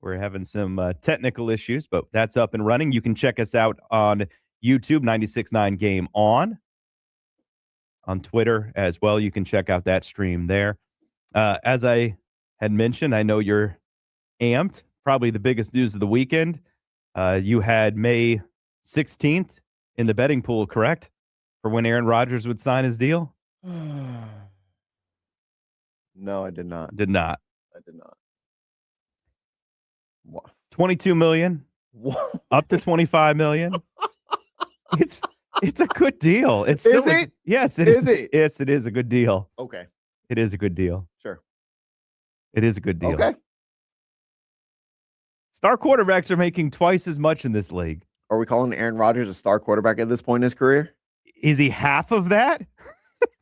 We're having some technical issues, but that's up and running. You can check us out on YouTube, 96.9 Game On Twitter as well. You can check out that stream there. As I had mentioned, I know you're amped. Probably the biggest news of the weekend. You had May 16th in the betting pool, correct? For when Aaron Rodgers would sign his deal? No, I did not. Did not. I did not. What? $22 million. What? Up to $25 million. It's a good deal. It's still yes, it is. Yes, it is a good deal. Okay. It is a good deal. Sure. It is a good deal. Okay. Star quarterbacks are making twice as much in this league. Are we calling Aaron Rodgers a star quarterback at this point in his career? Is he half of that?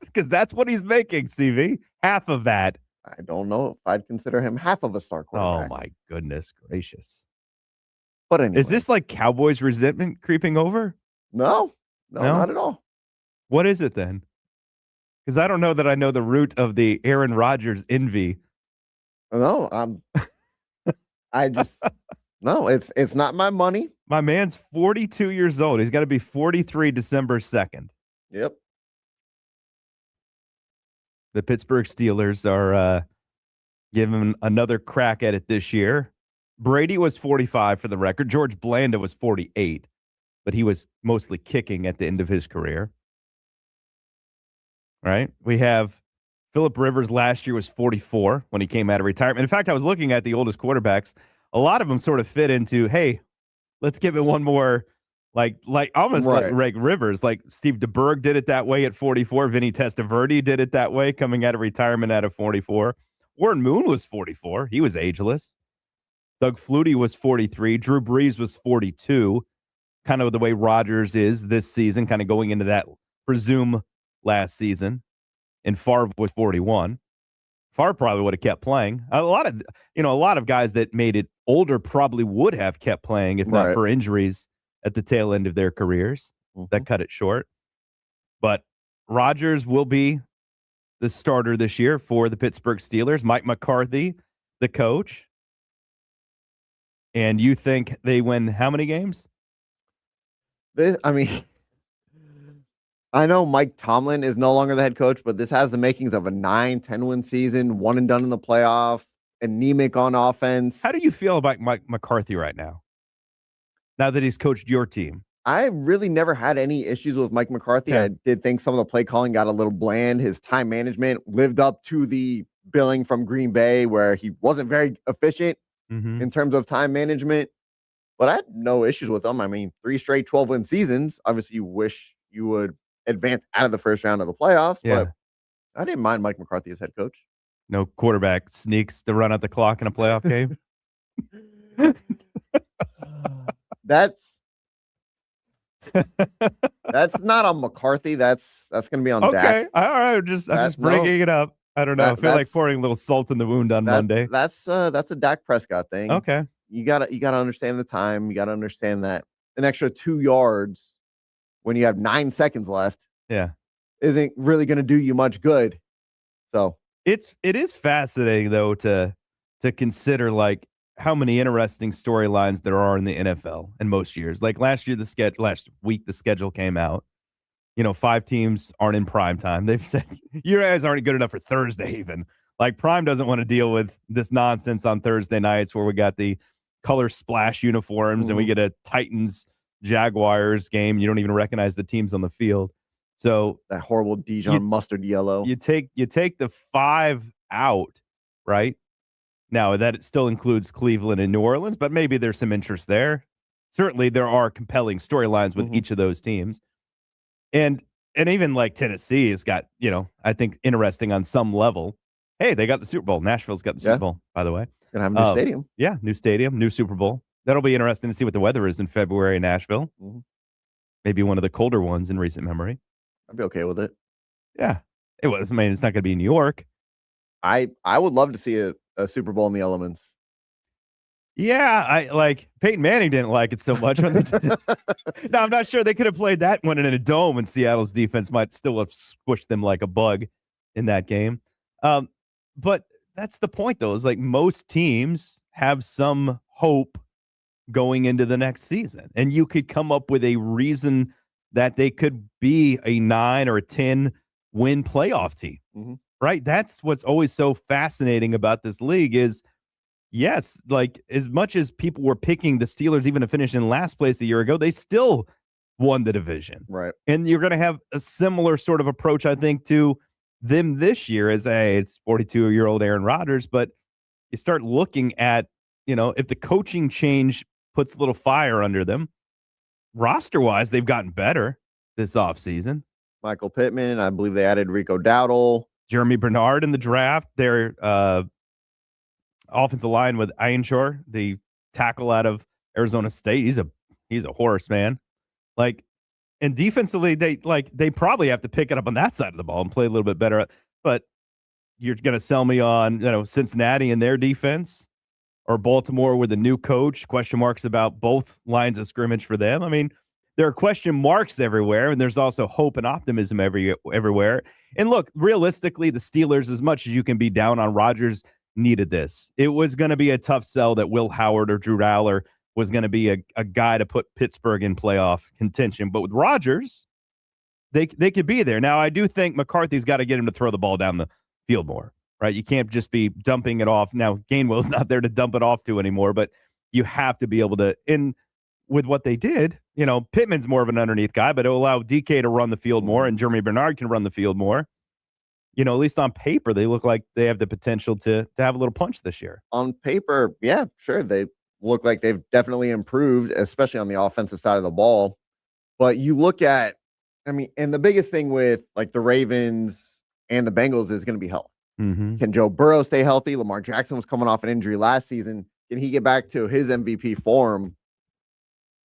Because that's what he's making, CV. Half of that. I don't know if I'd consider him half of a star quarterback. Oh, my goodness gracious. But anyway. Is this like Cowboys resentment creeping over? No, not at all. What is it then? Because I don't know that I know the root of the Aaron Rodgers envy. No, no, it's not my money. My man's 42 years old. He's got to be 43 December 2nd. Yep. The Pittsburgh Steelers are giving another crack at it this year. Brady was 45 for the record. George Blanda was 48, but he was mostly kicking at the end of his career. Right? We have Phillip Rivers last year was 44 when he came out of retirement. In fact, I was looking at the oldest quarterbacks. A lot of them sort of fit into, hey, let's give it one more, like almost like Rivers. Like Steve DeBerg did it that way at 44. Vinny Testaverde did it that way coming out of retirement at 44. Warren Moon was 44. He was ageless. Doug Flutie was 43. Drew Brees was 42. Kind of the way Rodgers is this season, kind of going into that presume last season. And Favre was 41. Favre probably would have kept playing. A lot of guys that made it older probably would have kept playing if not for injuries at the tail end of their careers that cut it short. But Rodgers will be the starter this year for the Pittsburgh Steelers. Mike McCarthy, the coach. And you think they win how many games? I know Mike Tomlin is no longer the head coach, but this has the makings of a 9-10 win season, one and done in the playoffs, anemic on offense. How do you feel about Mike McCarthy right now? Now that he's coached your team? I really never had any issues with Mike McCarthy. Okay. I did think some of the play calling got a little bland. His time management lived up to the billing from Green Bay, where he wasn't very efficient in terms of time management. But I had no issues with him. 3 straight 12-win seasons. Obviously, you wish you would advance out of the first round of the playoffs, but I didn't mind Mike McCarthy as head coach. No quarterback sneaks to run out the clock in a playoff game. That's not on McCarthy. That's going to be on Dak. Okay, all right. I'm just bringing it up. I don't know. I feel like pouring a little salt in the wound on Monday. That's a Dak Prescott thing. Okay, you gotta understand the time. You gotta understand that an extra 2 yards when you have 9 seconds left, isn't really going to do you much good. So it is fascinating though to consider like how many interesting storylines there are in the NFL in most years. Like last week the schedule came out. 5 teams aren't in prime time. They've said you guys aren't good enough for Thursday even. Like prime doesn't want to deal with this nonsense on Thursday nights where we got the color splash uniforms and we get a Titans Jaguars game. You don't even recognize the teams on the field. So that horrible Dijon mustard yellow. You take the 5 out, right? Now that it still includes Cleveland and New Orleans, but maybe there's some interest there. Certainly there are compelling storylines with each of those teams. And even like Tennessee has got, I think interesting on some level. Hey, they got the Super Bowl. Nashville's got the Super Bowl, by the way. Gonna have a new stadium. Yeah, new stadium, new Super Bowl. That'll be interesting to see what the weather is in February in Nashville. Maybe one of the colder ones in recent memory. I'd be okay with it. Yeah, it was. It's not going to be in New York. I would love to see a Super Bowl in the elements. Yeah, I like Peyton Manning didn't like it so much when they did it. No, I'm not sure they could have played that one in a dome, and Seattle's defense might still have squished them like a bug in that game. But that's the point, though. Is like most teams have some hope going into the next season. And you could come up with a reason that they could be a 9 or a 10 win playoff team, right? That's what's always so fascinating about this league is, yes, like as much as people were picking the Steelers even to finish in last place a year ago, they still won the division. Right. And you're going to have a similar sort of approach, I think, to them this year as it's 42-year-old Aaron Rodgers. But you start looking at, if the coaching change puts a little fire under them, roster-wise, they've gotten better this offseason. Michael Pittman, I believe they added Rico Dowdle. Jeremy Bernard in the draft. Their offensive line with Einshore, the tackle out of Arizona State. He's a horse, man. Like, and defensively, they probably have to pick it up on that side of the ball and play a little bit better. But you're going to sell me on, Cincinnati and their defense, or Baltimore with a new coach? Question marks about both lines of scrimmage for them. I mean, there are question marks everywhere, and there's also hope and optimism everywhere. And look, realistically, the Steelers, as much as you can be down on Rodgers, needed this. It was going to be a tough sell that Will Howard or Drew Rowler was going to be a guy to put Pittsburgh in playoff contention. But with Rodgers, they could be there. Now, I do think McCarthy's got to get him to throw the ball down the field more, right? You can't just be dumping it off. Now, Gainwell's not there to dump it off to anymore, but you have to be able to. And with what they did, Pittman's more of an underneath guy, but it'll allow DK to run the field more, and Jeremy Bernard can run the field more. At least on paper, they look like they have the potential to have a little punch this year. On paper, yeah, sure. They look like they've definitely improved, especially on the offensive side of the ball. But you look at, and the biggest thing with like the Ravens and the Bengals is going to be health. Can Joe Burrow stay healthy? Lamar Jackson was coming off an injury last season. Can he get back to his MVP form?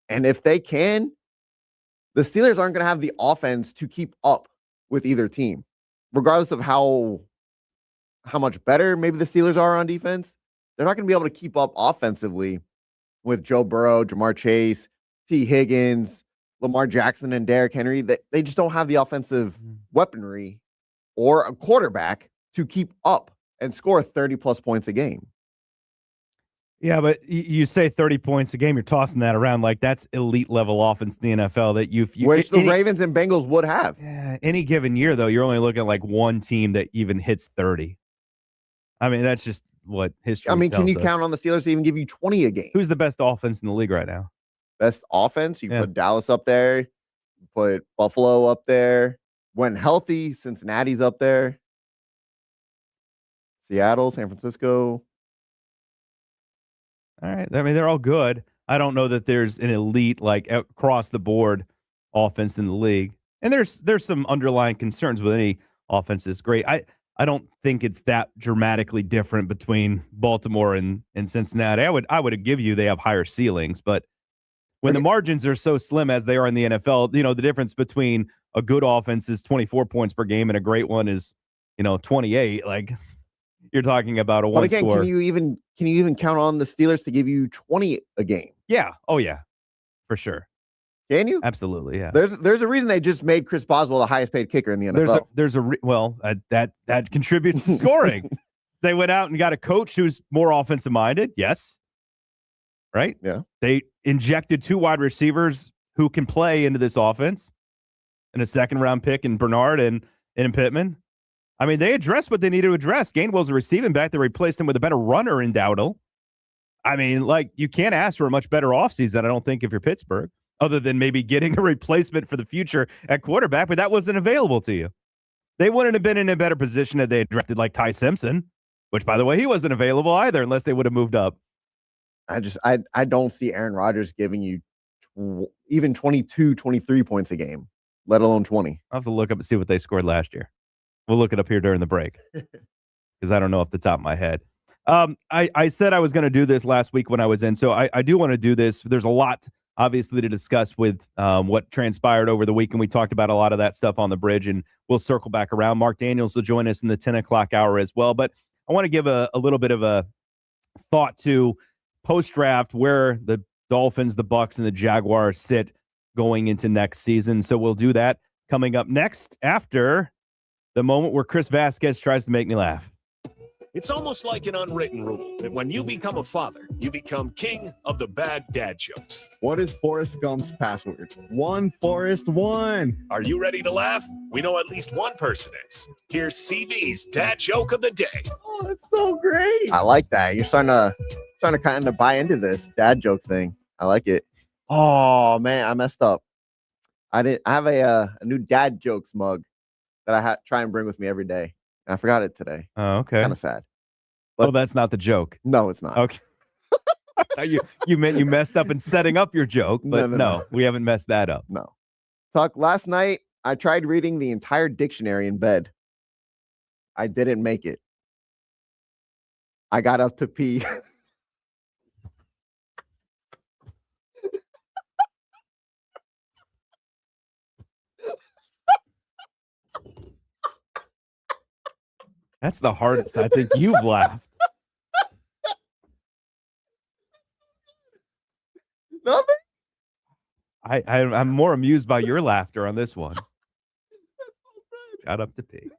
And if they can, the Steelers aren't going to have the offense to keep up with either team, regardless of how much better maybe the Steelers are on defense. They're not going to be able to keep up offensively with Joe Burrow, Jamar Chase, T. Higgins, Lamar Jackson, and Derrick Henry. They just don't have the offensive weaponry or a quarterback to keep up and score 30-plus points a game. Yeah, but you say 30 points a game, you're tossing that around like that's elite level offense in the NFL that which the Ravens and Bengals would have. Yeah, any given year, though, you're only looking at like one team that even hits 30. I mean, that's just what history can you count on the Steelers to even give you 20 a game? Who's the best offense in the league right now? Best offense? You put Dallas up there. You put Buffalo up there. When healthy, Cincinnati's up there. Seattle, San Francisco. All right. I mean, they're all good. I don't know that there's an elite, like across the board offense in the league. And there's some underlying concerns with any offense that's great. I don't think it's that dramatically different between Baltimore and Cincinnati. I would give you they have higher ceilings, but when the margins are so slim as they are in the NFL, the difference between a good offense is 24 points per game and a great one is, 28. Like, you're talking about a one score. But again, can you even count on the Steelers to give you 20 a game? Yeah. Oh yeah, for sure. Can you? Absolutely. Yeah. There's a reason they just made Chris Boswell the highest paid kicker in the NFL. That contributes to scoring. They went out and got a coach who's more offensive minded. Yes. Right. Yeah. They injected 2 wide receivers who can play into this offense, and a second round pick in Bernard and Pittman. I mean, they addressed what they needed to address. Gainwell's a receiving back. They replaced him with a better runner in Dowdle. I mean, like, you can't ask for a much better offseason, I don't think, if you're Pittsburgh, other than maybe getting a replacement for the future at quarterback, but that wasn't available to you. They wouldn't have been in a better position if they had drafted like Ty Simpson, which, by the way, he wasn't available either unless they would have moved up. I don't see Aaron Rodgers giving you even 22, 23 points a game, let alone 20. I'll have to look up and see what they scored last year. We'll look it up here during the break because I don't know off the top of my head. I said I was going to do this last week when I was in, so I do want to do this. There's a lot, obviously, to discuss with what transpired over the week, and we talked about a lot of that stuff on the bridge, and we'll circle back around. Marc Daniels will join us in the 10 o'clock hour as well, but I want to give a little bit of a thought to post-draft where the Dolphins, the Bucs, and the Jaguars sit going into next season. So we'll do that coming up next after the moment where Chris Vasquez tries to make me laugh. It's almost like an unwritten rule that when you become a father, you become king of the bad dad jokes. What is Forrest Gump's password? One Forrest one. Are you ready to laugh? We know at least one person is. Here's CB's dad joke of the day. Oh, that's so great. I like that. You're starting to kind of buy into this dad joke thing. I like it. Oh man, I messed up. I have a new dad jokes mug that I try and bring with me every day. And I forgot it today. Oh, okay. Kind of sad. But that's not the joke. No, it's not. Okay. you meant you messed up in setting up your joke, but no, we haven't messed that up. No. Tuck, last night I tried reading the entire dictionary in bed. I didn't make it. I got up to pee. That's the hardest I think you've laughed. Nothing? I'm more amused by your laughter on this one. Got up to pee.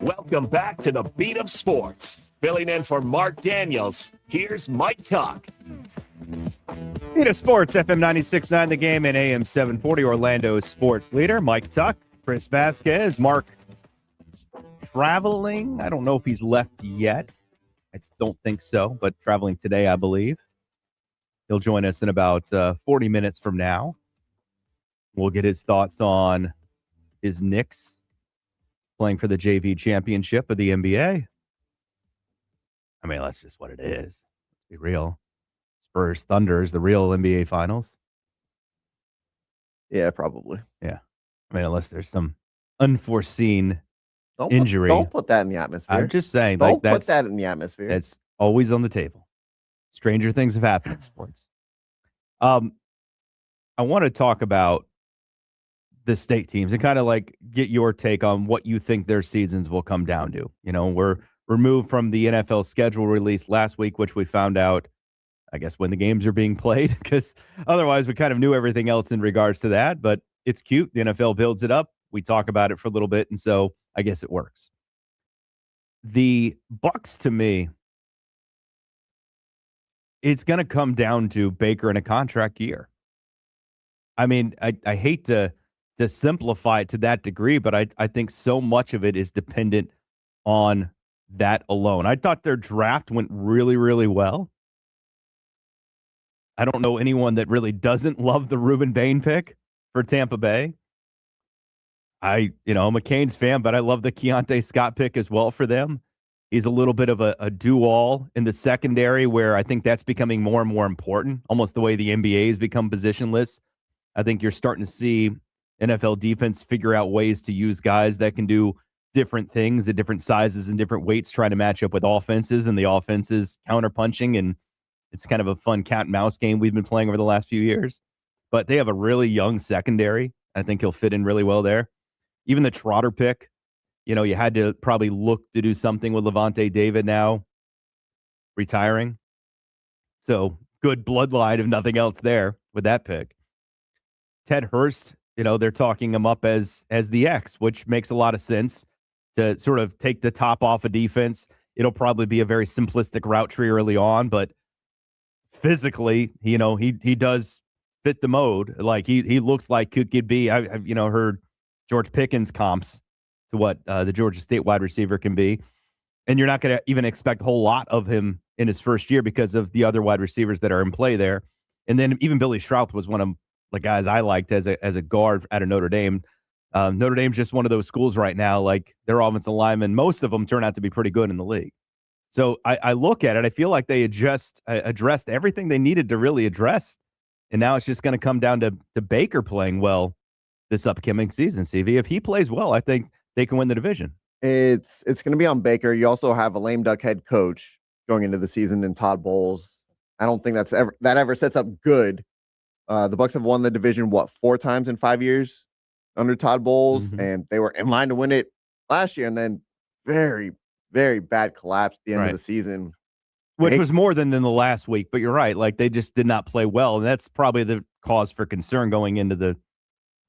Welcome back to the Beat of Sports. Filling in for Marc Daniels, here's Mike Tuck. Beat of Sports, FM 96.9 The Game and AM 740, Orlando's sports leader. Mike Tuck, Chris Vasquez, Mark traveling. I don't know if he's left yet. I don't think so, but traveling today, I believe. He'll join us in about 40 minutes from now. We'll get his thoughts on his Knicks playing for the JV championship of the NBA. I mean, that's just what it is. Let's be real. Spurs Thunder is the real NBA Finals. Yeah, probably. Yeah. I mean, unless there's some unforeseen injury. Don't put that in the atmosphere. I'm just saying. Don't put that in the atmosphere. That's always on the table. Stranger things have happened in sports. I want to talk about the state teams and kind of like get your take on what you think their seasons will come down to. You know, we're removed from the NFL schedule release last week, which we found out, I guess, when the games are being played, because otherwise we kind of knew everything else in regards to that. But it's cute. The NFL builds it up. We talk about it for a little bit, and so I guess it works. The Bucks, to me, it's going to come down to Baker in a contract year. I mean, I hate to simplify it to that degree, but I think so much of it is dependent on that alone. I thought their draft went really, really well. I don't know anyone that really doesn't love the Ruben Bain pick for Tampa Bay. I'm a Canes fan, but I love the Keontae Scott pick as well for them. He's a little bit of a do-all in the secondary, where I think that's becoming more and more important, almost the way the NBA has become positionless. I think you're starting to see NFL defense figure out ways to use guys that can do different things at different sizes and different weights, trying to match up with offenses, and the offenses counter-punching, and it's kind of a fun cat and mouse game we've been playing over the last few years. But they have a really young secondary. I think he'll fit in really well there. Even the Trotter pick, you had to probably look to do something with Levante David now retiring. So good bloodline, if nothing else, there with that pick. Ted Hurst, they're talking him up as the X, which makes a lot of sense to sort of take the top off of defense. It'll probably be a very simplistic route tree early on, but physically, he does fit the mode. Like he looks like could be. I've heard George Pickens comps to what the Georgia State wide receiver can be, and you're not going to even expect a whole lot of him in his first year because of the other wide receivers that are in play there. And then even Billy Strouth was one of the guys I liked as a guard out of Notre Dame. Notre Dame's just one of those schools right now. Like, their offensive linemen, most of them turn out to be pretty good in the league. So I look at it, I feel like they addressed everything they needed to really address, and now it's just going to come down to Baker playing well this upcoming season. CV, if he plays well, I think they can win the division. It's going to be on Baker. You also have a lame duck head coach going into the season in Todd Bowles. I don't think that ever sets up good. The Bucks have won the division 4 times in 5 years under Todd Bowles, and they were in line to win it last year, and then very, very bad collapse at the end of the season, which was more than the last week. But you're right, like, they just did not play well, and that's probably the cause for concern going into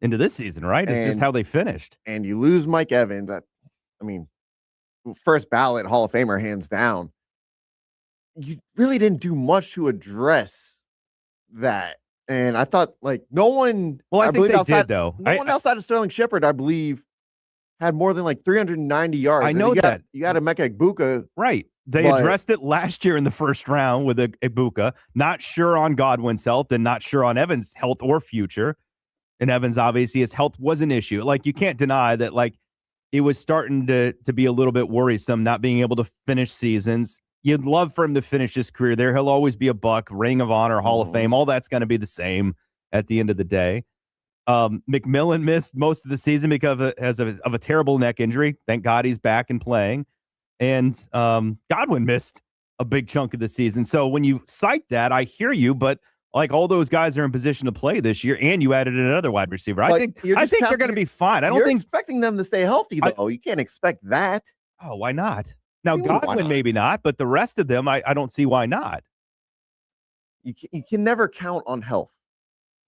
this season, right? It's just how they finished. And you lose Mike Evans. I mean, first ballot Hall of Famer, hands down. You really didn't do much to address that. And I thought, like, no one. Well, I think they did, though. No one outside of Sterling Shepard, I believe, had more than like 390 yards. I know that. You got Emeka Egbuka. Right. They addressed it last year in the first round with Egbuka. Not sure on Godwin's health and not sure on Evans' health or future. And Evans, obviously, his health was an issue. Like, you can't deny that, like, it was starting to be a little bit worrisome not being able to finish seasons. You'd love for him to finish his career there. He'll always be a Buck, Ring of Honor, Hall of Fame. All that's going to be the same at the end of the day. McMillan missed most of the season because of a terrible neck injury. Thank God he's back and playing. And Godwin missed a big chunk of the season. So when you cite that, I hear you, but like, all those guys are in position to play this year, and you added another wide receiver. I think they're going to be fine. I don't think expecting them to stay healthy, though. You can't expect that. Oh, why not? Now, Godwin maybe not, but the rest of them, I don't see why not. You can never count on health.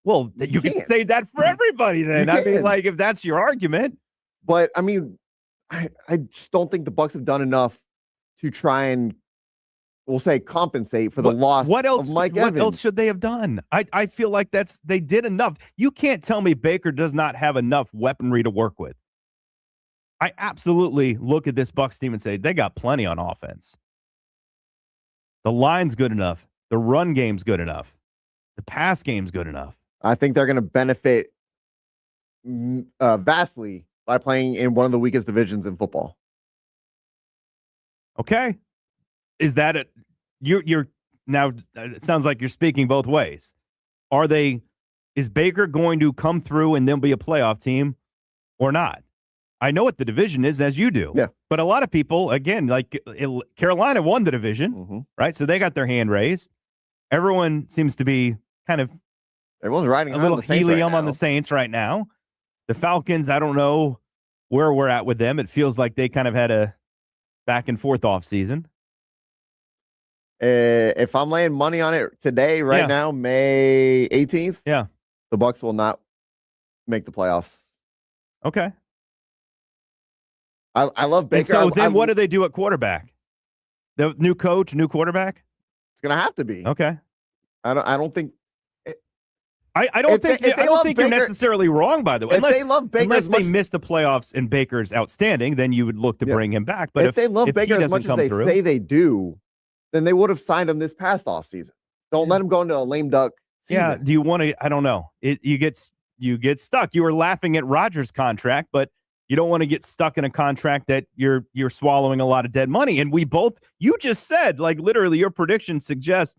Well, you can say that for everybody then. I mean, like, if that's your argument. But, I mean, I just don't think the Bucs have done enough to try and, we'll say, compensate for the loss of Mike Evans. What else should they have done? I feel like they did enough. You can't tell me Baker does not have enough weaponry to work with. I absolutely look at this Bucs team and say they got plenty on offense. The line's good enough. The run game's good enough. The pass game's good enough. I think they're going to benefit vastly by playing in one of the weakest divisions in football. Okay. Is that it? You're now, it sounds like you're speaking both ways. Is Baker going to come through and then be a playoff team or not? I know what the division is, as you do. Yeah. But a lot of people, again, Carolina won the division, right? So they got their hand raised. Everyone seems to be kind of everyone's riding a little the Saints helium right on now. the Saints right now. The Falcons, I don't know where we're at with them. It feels like they kind of had a back and forth off season. If I'm laying money on it today, now, May 18th, the Bucs will not make the playoffs. Okay. I love Baker. And so then what do they do at quarterback? The new coach, new quarterback? It's going to have to be. Okay. I don't think. I don't think you're necessarily wrong, by the way. If they love Baker unless they miss the playoffs and Baker's outstanding, then you would look to bring him back. But if they love Baker as much as they say they do, then they would have signed him this past offseason. Don't let him go into a lame duck season. Yeah, do you want to? I don't know. You get stuck. You were laughing at Rodgers' contract, but you don't want to get stuck in a contract that you're swallowing a lot of dead money. And you just said, like, literally your prediction suggests,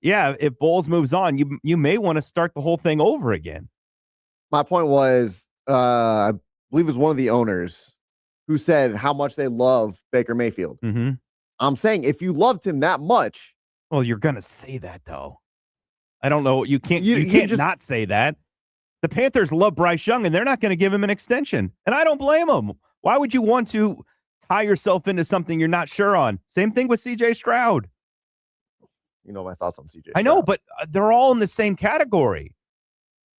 if Bowles moves on, you may want to start the whole thing over again. My point was, I believe it was one of the owners who said how much they love Baker Mayfield. Mm-hmm. I'm saying if you loved him that much. Well, you're going to say that, though. I don't know. You can't just not say that. The Panthers love Bryce Young, and they're not going to give him an extension. And I don't blame them. Why would you want to tie yourself into something you're not sure on? Same thing with C.J. Stroud. You know my thoughts on C.J. I know, but they're all in the same category.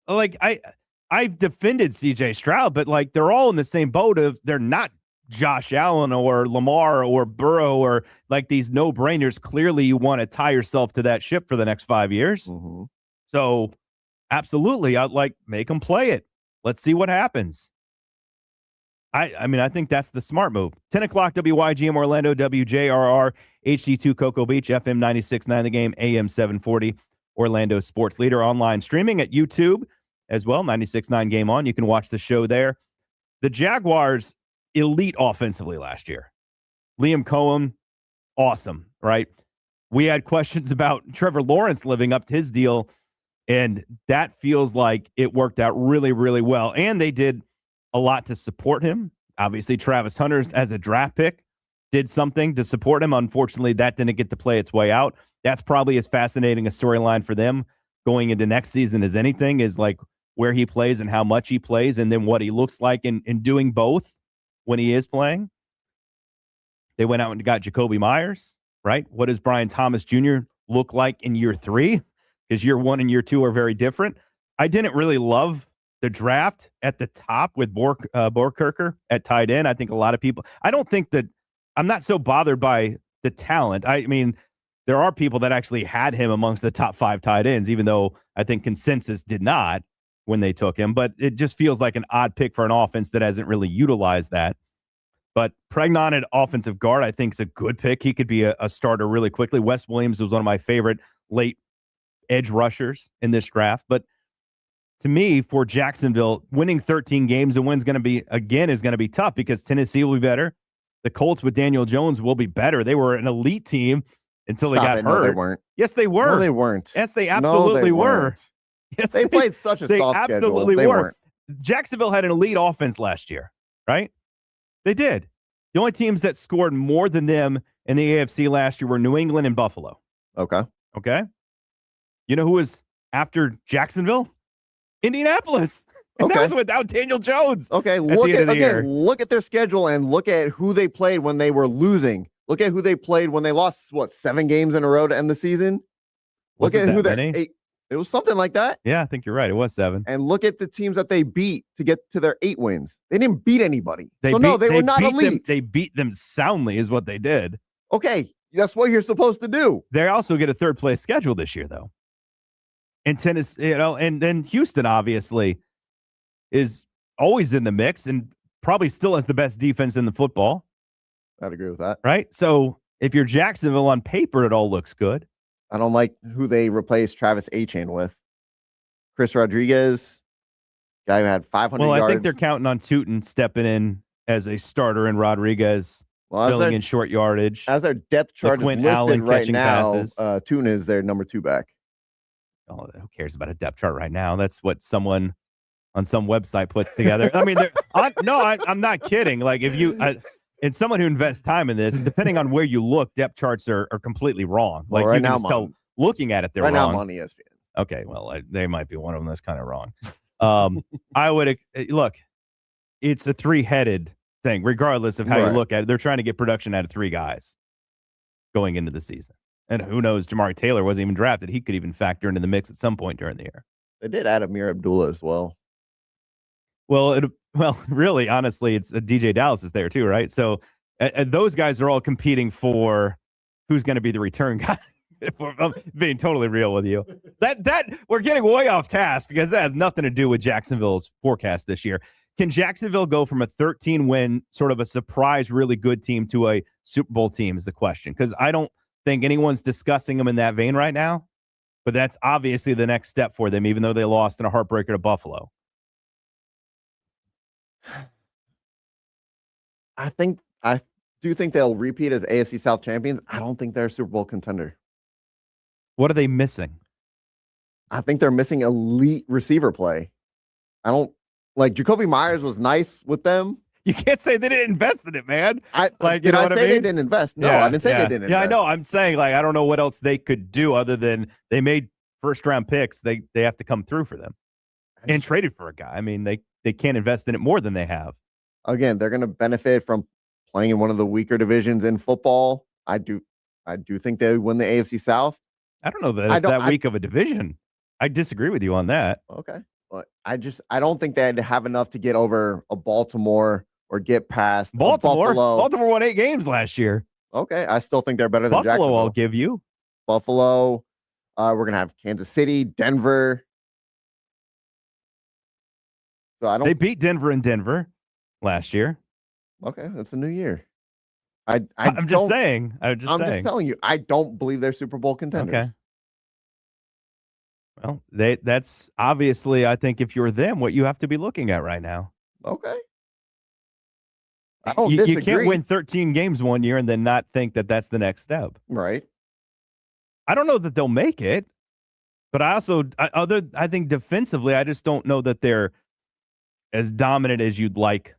Like, I've defended C.J. Stroud, but, like, they're all in the same boat of they're not Josh Allen or Lamar or Burrow or, like, these no-brainers. Clearly, you want to tie yourself to that ship for the next 5 years. Mm-hmm. So, absolutely, I'd make them play it. Let's see what happens. I think that's the smart move. 10 o'clock WYGM Orlando, WJRR, HD2 Cocoa Beach, FM 96.9 The Game, AM 740, Orlando Sports Leader. Online streaming at YouTube as well, 96.9 Game On. You can watch the show there. The Jaguars, elite offensively last year. Liam Cohen, awesome, right? We had questions about Trevor Lawrence living up to his deal, and that feels like it worked out really, really well. And they did a lot to support him. Obviously, Travis Hunter, as a draft pick, did something to support him. Unfortunately, that didn't get to play its way out. That's probably as fascinating a storyline for them going into next season as anything, is like where he plays and how much he plays, and then what he looks like in doing both when he is playing. They went out and got Jacoby Myers, right? What does Brian Thomas Jr. look like in year 3? Because year 1 and year 2 are very different. I didn't really love the draft at the top with Borkerker at tight end. I think a lot of people, I'm not so bothered by the talent. I mean, there are people that actually had him amongst the top 5 tight ends, even though I think consensus did not when they took him. But it just feels like an odd pick for an offense that hasn't really utilized that. But Pregnon at offensive guard, I think, is a good pick. He could be a starter really quickly. Wes Williams was one of my favorite late edge rushers in this draft. But to me, for Jacksonville, winning 13 games and wins is going to be tough because Tennessee will be better. The Colts with Daniel Jones will be better. They were an elite team until they got hurt. No, they weren't. Yes, they were. No, they weren't. Yes, they absolutely were. Yes, they played such a soft schedule. They weren't. Jacksonville had an elite offense last year, right? They did. The only teams that scored more than them in the AFC last year were New England and Buffalo. Okay. You know who was after Jacksonville? Indianapolis. And that was without Daniel Jones. Okay, look at their schedule and look at who they played when they were losing. Look at who they played when they lost, 7 games in a row to end the season? Look at who they It was something like that. Yeah, I think you're right. It was 7. And look at the teams that they beat to get to their 8 wins. They didn't beat anybody. They were not elite. They beat them soundly is what they did. Okay, that's what you're supposed to do. They also get a 3rd place schedule this year, though. And Tennessee, and then Houston obviously is always in the mix and probably still has the best defense in the football. I'd agree with that. Right? So if you're Jacksonville on paper, it all looks good. I don't like who they replaced Travis Etienne with. Chris Rodriguez, guy who had 500 yards. Well, I think they're counting on Tootin stepping in as a starter and Rodriguez filling in short yardage. As their depth chart is listed Allen right now, passes. Tootin is their number 2 back. Oh, who cares about a depth chart right now? That's what someone on some website puts together. I mean, I'm not kidding. Like if you... and someone who invests time in this, depending on where you look, depth charts are completely wrong. Like you can just tell looking at it, they're wrong. Right now I'm on ESPN. Okay, well, they might be one of them that's kind of wrong. I would look. It's a 3-headed thing, regardless of how you look at it. They're trying to get production out of 3 guys going into the season, and who knows? Jamari Taylor wasn't even drafted. He could even factor into the mix at some point during the year. They did add Amir Abdullah as well. Well, really, honestly, it's DJ Dallas is there too, right? So those guys are all competing for who's going to be the return guy. If I'm being totally real with you, that we're getting way off task because that has nothing to do with Jacksonville's forecast this year. Can Jacksonville go from a 13-win, sort of a surprise, really good team to a Super Bowl team is the question. Because I don't think anyone's discussing them in that vein right now, but that's obviously the next step for them, even though they lost in a heartbreaker to Buffalo. I do think they'll repeat as AFC South champions. I don't think they're a Super Bowl contender. What are they missing? I think they're missing elite receiver play. I don't like Jacoby Myers was nice with them. You can't say they didn't invest in it, man. They didn't invest? No, I didn't say they didn't invest. Yeah, I know. I'm saying I don't know what else they could do other than they made 1st-round picks. They have to come through for them and traded for a guy. I mean, they can't invest in it more than they have. Again, they're going to benefit from playing in one of the weaker divisions in football. I do think they win the AFC South. I don't know that it's that weak of a division. I disagree with you on that. Okay. But I don't think they'd have enough to get over a Baltimore or get past Baltimore. Buffalo. Baltimore won 8 games last year. Okay. I still think they're better than Buffalo, Jacksonville. I'll give you. Buffalo. We're going to have Kansas City, Denver. So They beat Denver in Denver last year. Okay. That's a new year. I'm just saying. I'm just telling you, I don't believe they're Super Bowl contenders. Okay. Well, that's obviously, I think, if you're them, what you have to be looking at right now. Okay. I don't disagree. You can't win 13 games one year and then not think that that's the next step. Right. I don't know that they'll make it, but I think defensively, I just don't know that they're as dominant as you'd like.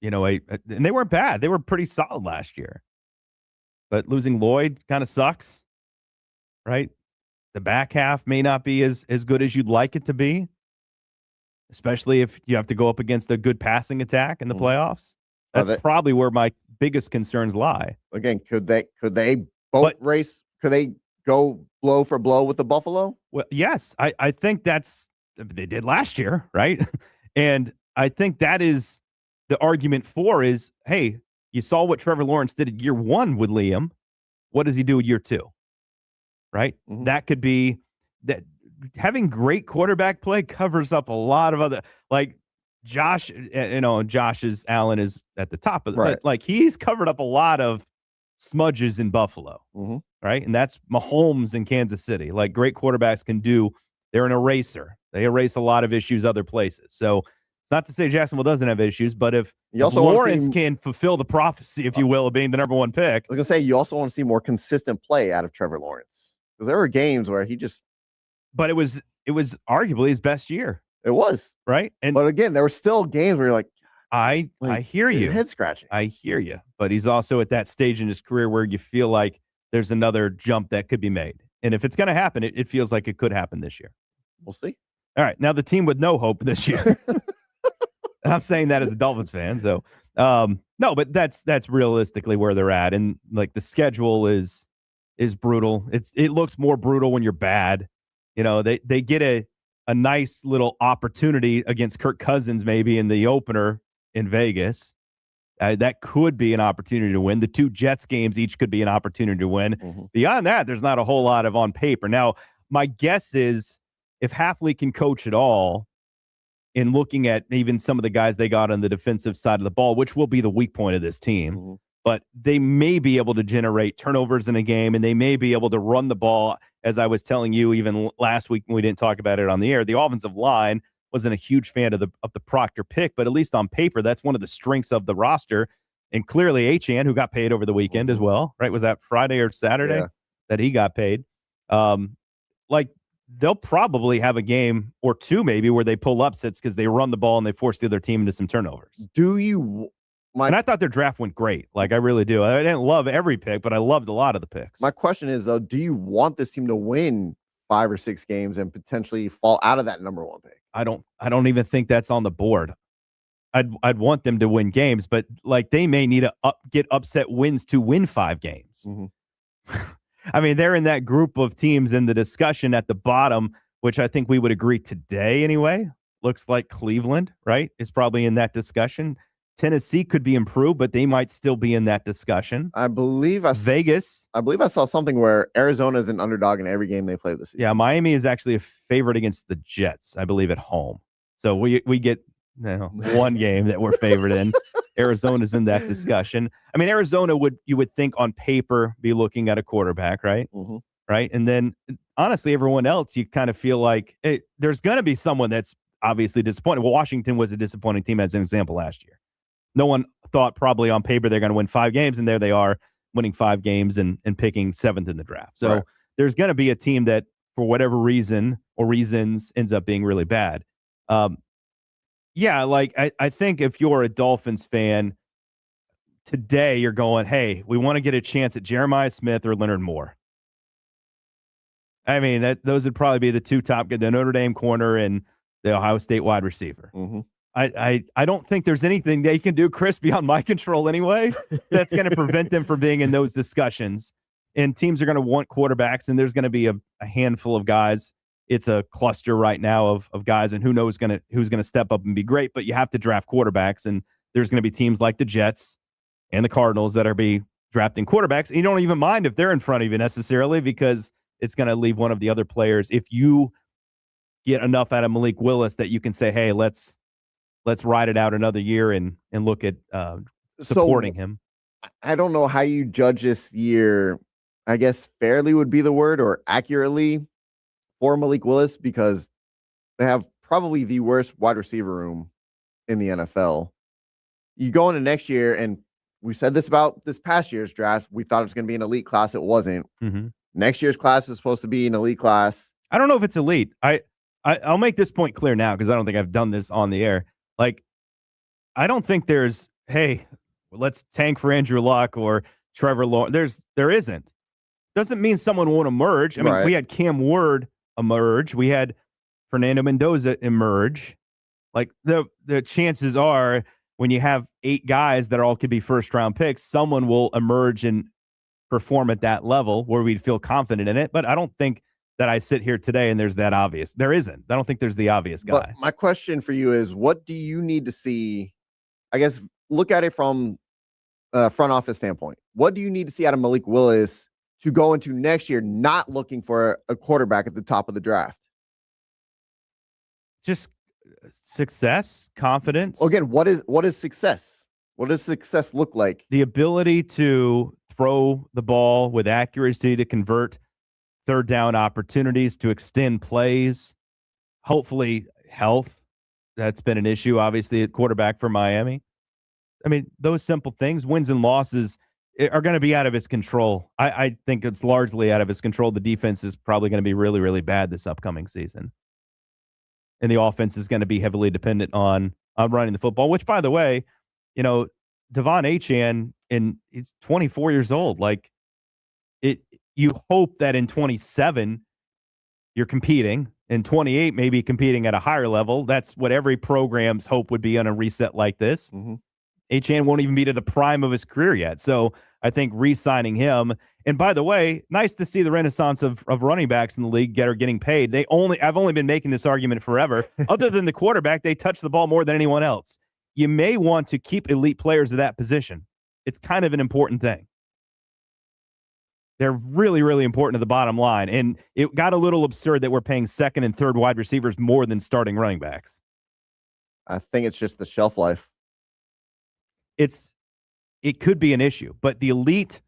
You know, and they weren't bad. They were pretty solid last year. But losing Lloyd kind of sucks, right? The back half may not be as good as you'd like it to be, especially if you have to go up against a good passing attack in the playoffs. That's probably where my biggest concerns lie. Again, could they race? Could they go blow for blow with the Buffalo? Well, yes. I think they did last year, right? And I think that is the argument for is, hey, you saw what Trevor Lawrence did in year 1 with Liam. What does he do in year 2? Right? Mm-hmm. That could be that having great quarterback play covers up a lot of other, like Josh, Allen is at the top of right. But like he's covered up a lot of smudges in Buffalo. Mm-hmm. Right? And that's Mahomes in Kansas City. Like great quarterbacks can do. They're an eraser. They erase a lot of issues other places. So it's not to say Jacksonville doesn't have issues, but if Lawrence can fulfill the prophecy, if you will, of being the number 1 pick. I was going to say, you also want to see more consistent play out of Trevor Lawrence. Because there were games where he just... But it was arguably his best year. It was. Right? But again, there were still games where you're like... I hear you. Head scratching. I hear you. But he's also at that stage in his career where you feel like there's another jump that could be made. And if it's going to happen, it feels like it could happen this year. We'll see. All right. Now the team with no hope this year. And I'm saying that as a Dolphins fan. So, no, but that's realistically where they're at. And like the schedule is brutal. It looks more brutal when you're bad. They get a nice little opportunity against Kirk Cousins maybe in the opener in Vegas. That could be an opportunity to win. The 2 Jets games each could be an opportunity to win. Mm-hmm. Beyond that, there's not a whole lot of on paper. Now, my guess is if Halfley can coach at all, in looking at even some of the guys they got on the defensive side of the ball, which will be the weak point of this team, Mm-hmm. but they may be able to generate turnovers in a game, and they may be able to run the ball. As I was telling you even last week when we didn't talk about it on the air, the offensive line wasn't a huge fan of the Proctor pick, but at least on paper, that's one of the strengths of the roster. And clearly Achane, who got paid over the weekend as well, right? Was that Friday or Saturday that he got paid? They'll probably have a game or two maybe where they pull upsets because they run the ball and they force the other team into some turnovers. And I thought their draft went great. I really do. I didn't love every pick, but I loved a lot of the picks. My question is, though, do you want this team to win 5 or 6 games and potentially fall out of that number 1 pick? I don't even think that's on the board. I'd want them to win games, but they may need to get upset wins to win 5 games. Mm-hmm. I mean, they're in that group of teams in the discussion at the bottom, which I think we would agree today anyway. Looks like Cleveland, right, is probably in that discussion. Tennessee could be improved, but they might still be in that discussion. Vegas. I believe I saw something where Arizona is an underdog in every game they play this season. Yeah, Miami is actually a favorite against the Jets, I believe, at home. So we get one game that we're favored in. Arizona's in that discussion. I mean, Arizona you would think on paper be looking at a quarterback, right? Mm-hmm. Right. And then honestly, everyone else, you kind of feel like there's going to be someone that's obviously disappointed. Well, Washington was a disappointing team as an example last year. No one thought probably on paper they're going to win 5 games, and there they are winning 5 games and picking 7th in the draft. So there's going to be a team that for whatever reason or reasons ends up being really bad. I think if you're a Dolphins fan today, you're going, hey, we want to get a chance at Jeremiah Smith or Leonard Moore. I mean, those would probably be the 2 top, the Notre Dame corner and the Ohio State wide receiver. Mm-hmm. I don't think there's anything they can do, Chris, beyond my control anyway, that's going to prevent them from being in those discussions. And teams are going to want quarterbacks, and there's going to be a handful of guys. It's a cluster right now of guys, and who knows who's going to step up and be great. But you have to draft quarterbacks, and there's going to be teams like the Jets and the Cardinals that are drafting quarterbacks. And you don't even mind if they're in front of you necessarily, because it's going to leave one of the other players. If you get enough out of Malik Willis that you can say, hey, let's ride it out another year and look at supporting him. I don't know how you judge this year. I guess fairly would be the word, or accurately, for Malik Willis, because they have probably the worst wide receiver room in the NFL. You go into next year, and we said this about this past year's draft. We thought it was going to be an elite class. It wasn't. Mm-hmm. Next year's class is supposed to be an elite class. I don't know if it's elite. I'll make this point clear now because I don't think I've done this on the air. I don't think there's, hey, let's tank for Andrew Luck or Trevor Lawrence. There isn't. Doesn't mean someone won't emerge. I mean, we had Cam Ward emerge. We had Fernando Mendoza emerge. The chances are when you have 8 guys that all could be first-round picks, someone will emerge and perform at that level where we'd feel confident in it. But I don't think that I sit here today and there's that obvious. There isn't. I don't think there's the obvious guy. But my question for you is, what do you need to see? I guess look at it from a front office standpoint. What do you need to see out of Malik Willis to go into next year not looking for a quarterback at the top of the draft? Just success, confidence. Again, what is success? What does success look like? The ability to throw the ball with accuracy, to convert third down opportunities, to extend plays, hopefully health. That's been an issue, obviously, at quarterback for Miami. I mean, those simple things, wins and losses, are going to be out of his control. I think it's largely out of his control. The defense is probably going to be really, really bad this upcoming season. And the offense is going to be heavily dependent on running the football, which, by the way, Devon Achane, and he's 24 years old. You hope that in 27 you're competing, in 28 maybe competing at a higher level. That's what every program's hope would be on a reset like this. Mm-hmm. Achane won't even be to the prime of his career yet. So I think re-signing him. And by the way, nice to see the renaissance of running backs in the league getting paid. I've only been making this argument forever. Other than the quarterback, they touch the ball more than anyone else. You may want to keep elite players at that position. It's kind of an important thing. They're really, really important to the bottom line. And it got a little absurd that we're paying second and third wide receivers more than starting running backs. I think it's just the shelf life. It could be an issue, but the elite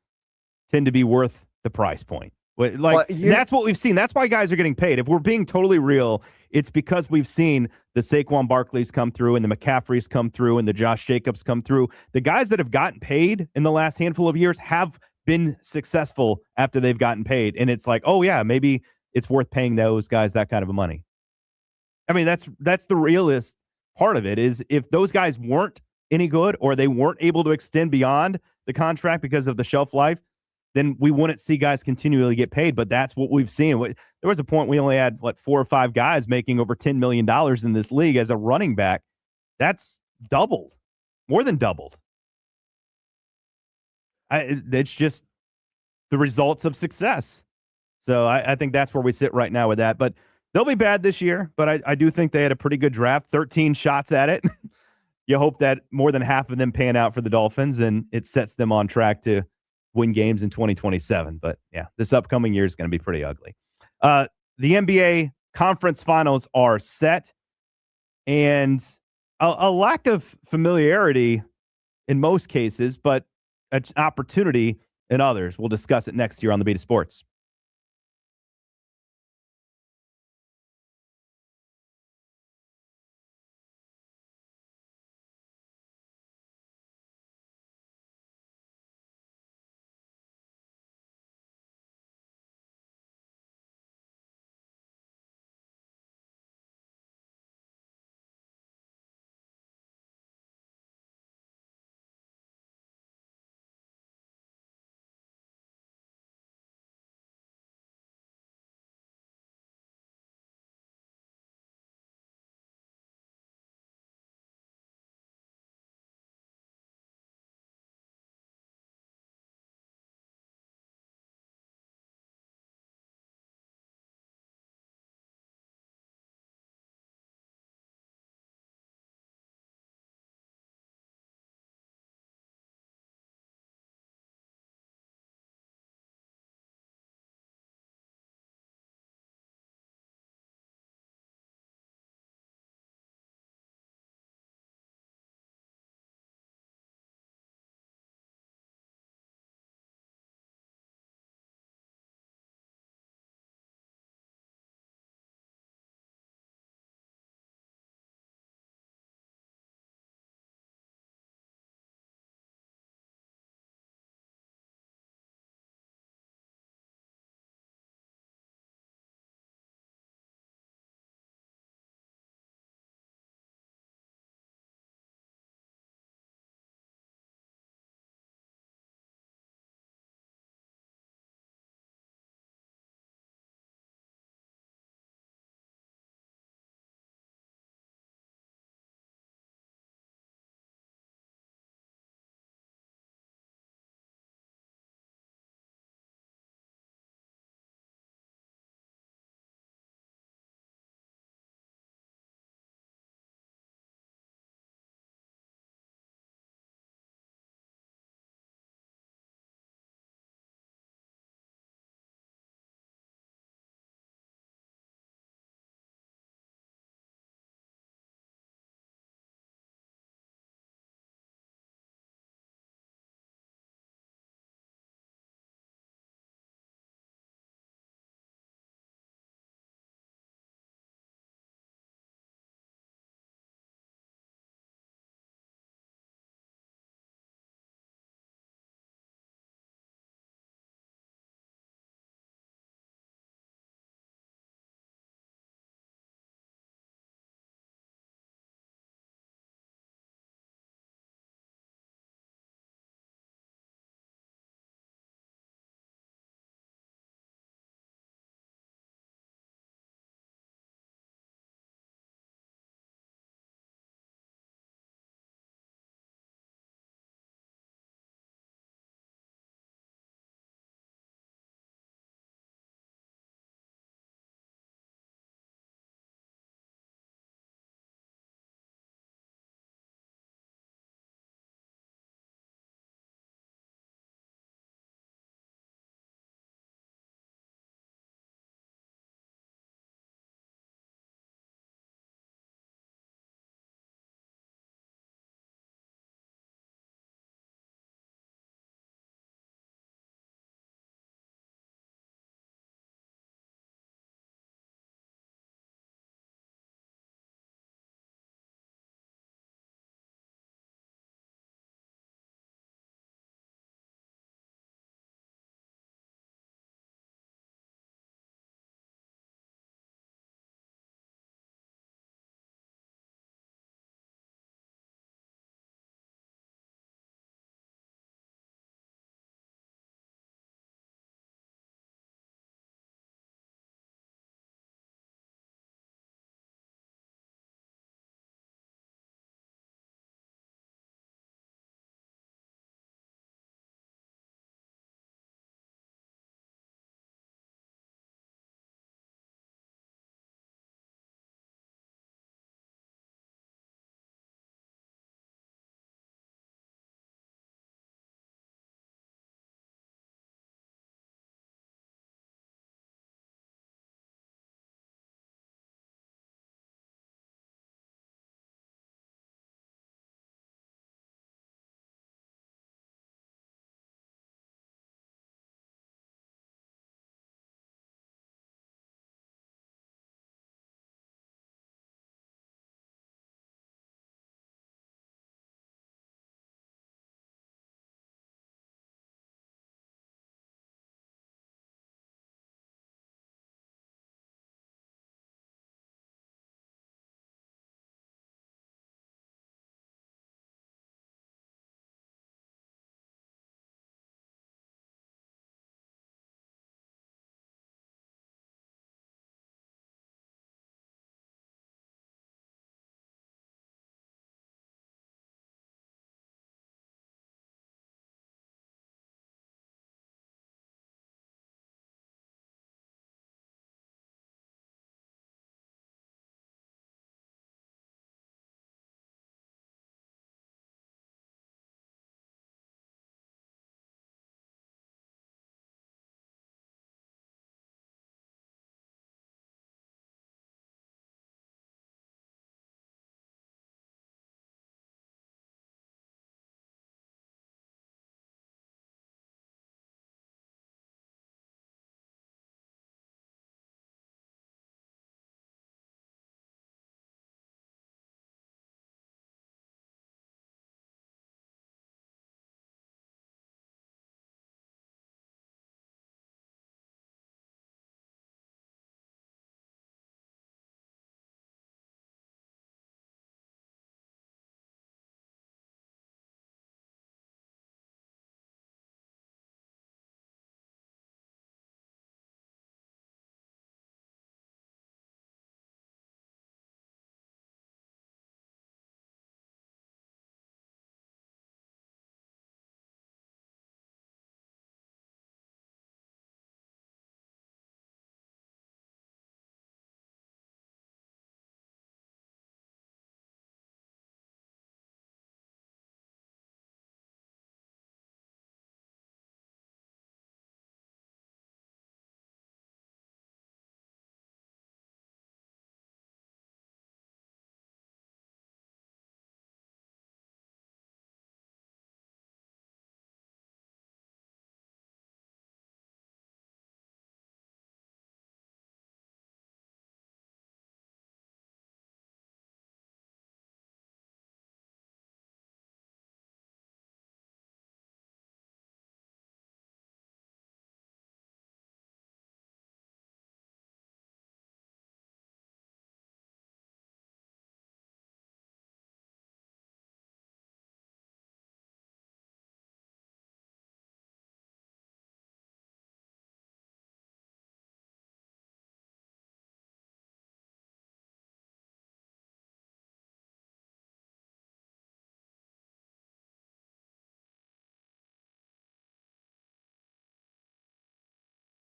tend to be worth the price point. That's what we've seen. That's why guys are getting paid. If we're being totally real, it's because we've seen the Saquon Barkleys come through and the McCaffreys come through and the Josh Jacobs come through. The guys that have gotten paid in the last handful of years have been successful after they've gotten paid. And it's like, oh yeah, maybe it's worth paying those guys that kind of a money. I mean, that's the realist part of it, is if those guys weren't any good or they weren't able to extend beyond the contract because of the shelf life, then we wouldn't see guys continually get paid. But that's what we've seen. There was a point we only had, 4 or 5 guys making over $10 million in this league as a running back. That's doubled, more than doubled. It's just the results of success. So I think that's where we sit right now with that. But they'll be bad this year. But I do think they had a pretty good draft, 13 shots at it. You hope that more than half of them pan out for the Dolphins, and it sets them on track to win games in 2027. But yeah, this upcoming year is going to be pretty ugly. The NBA conference finals are set, and a lack of familiarity in most cases, but an opportunity in others. We'll discuss it next year on the Beat of Sports.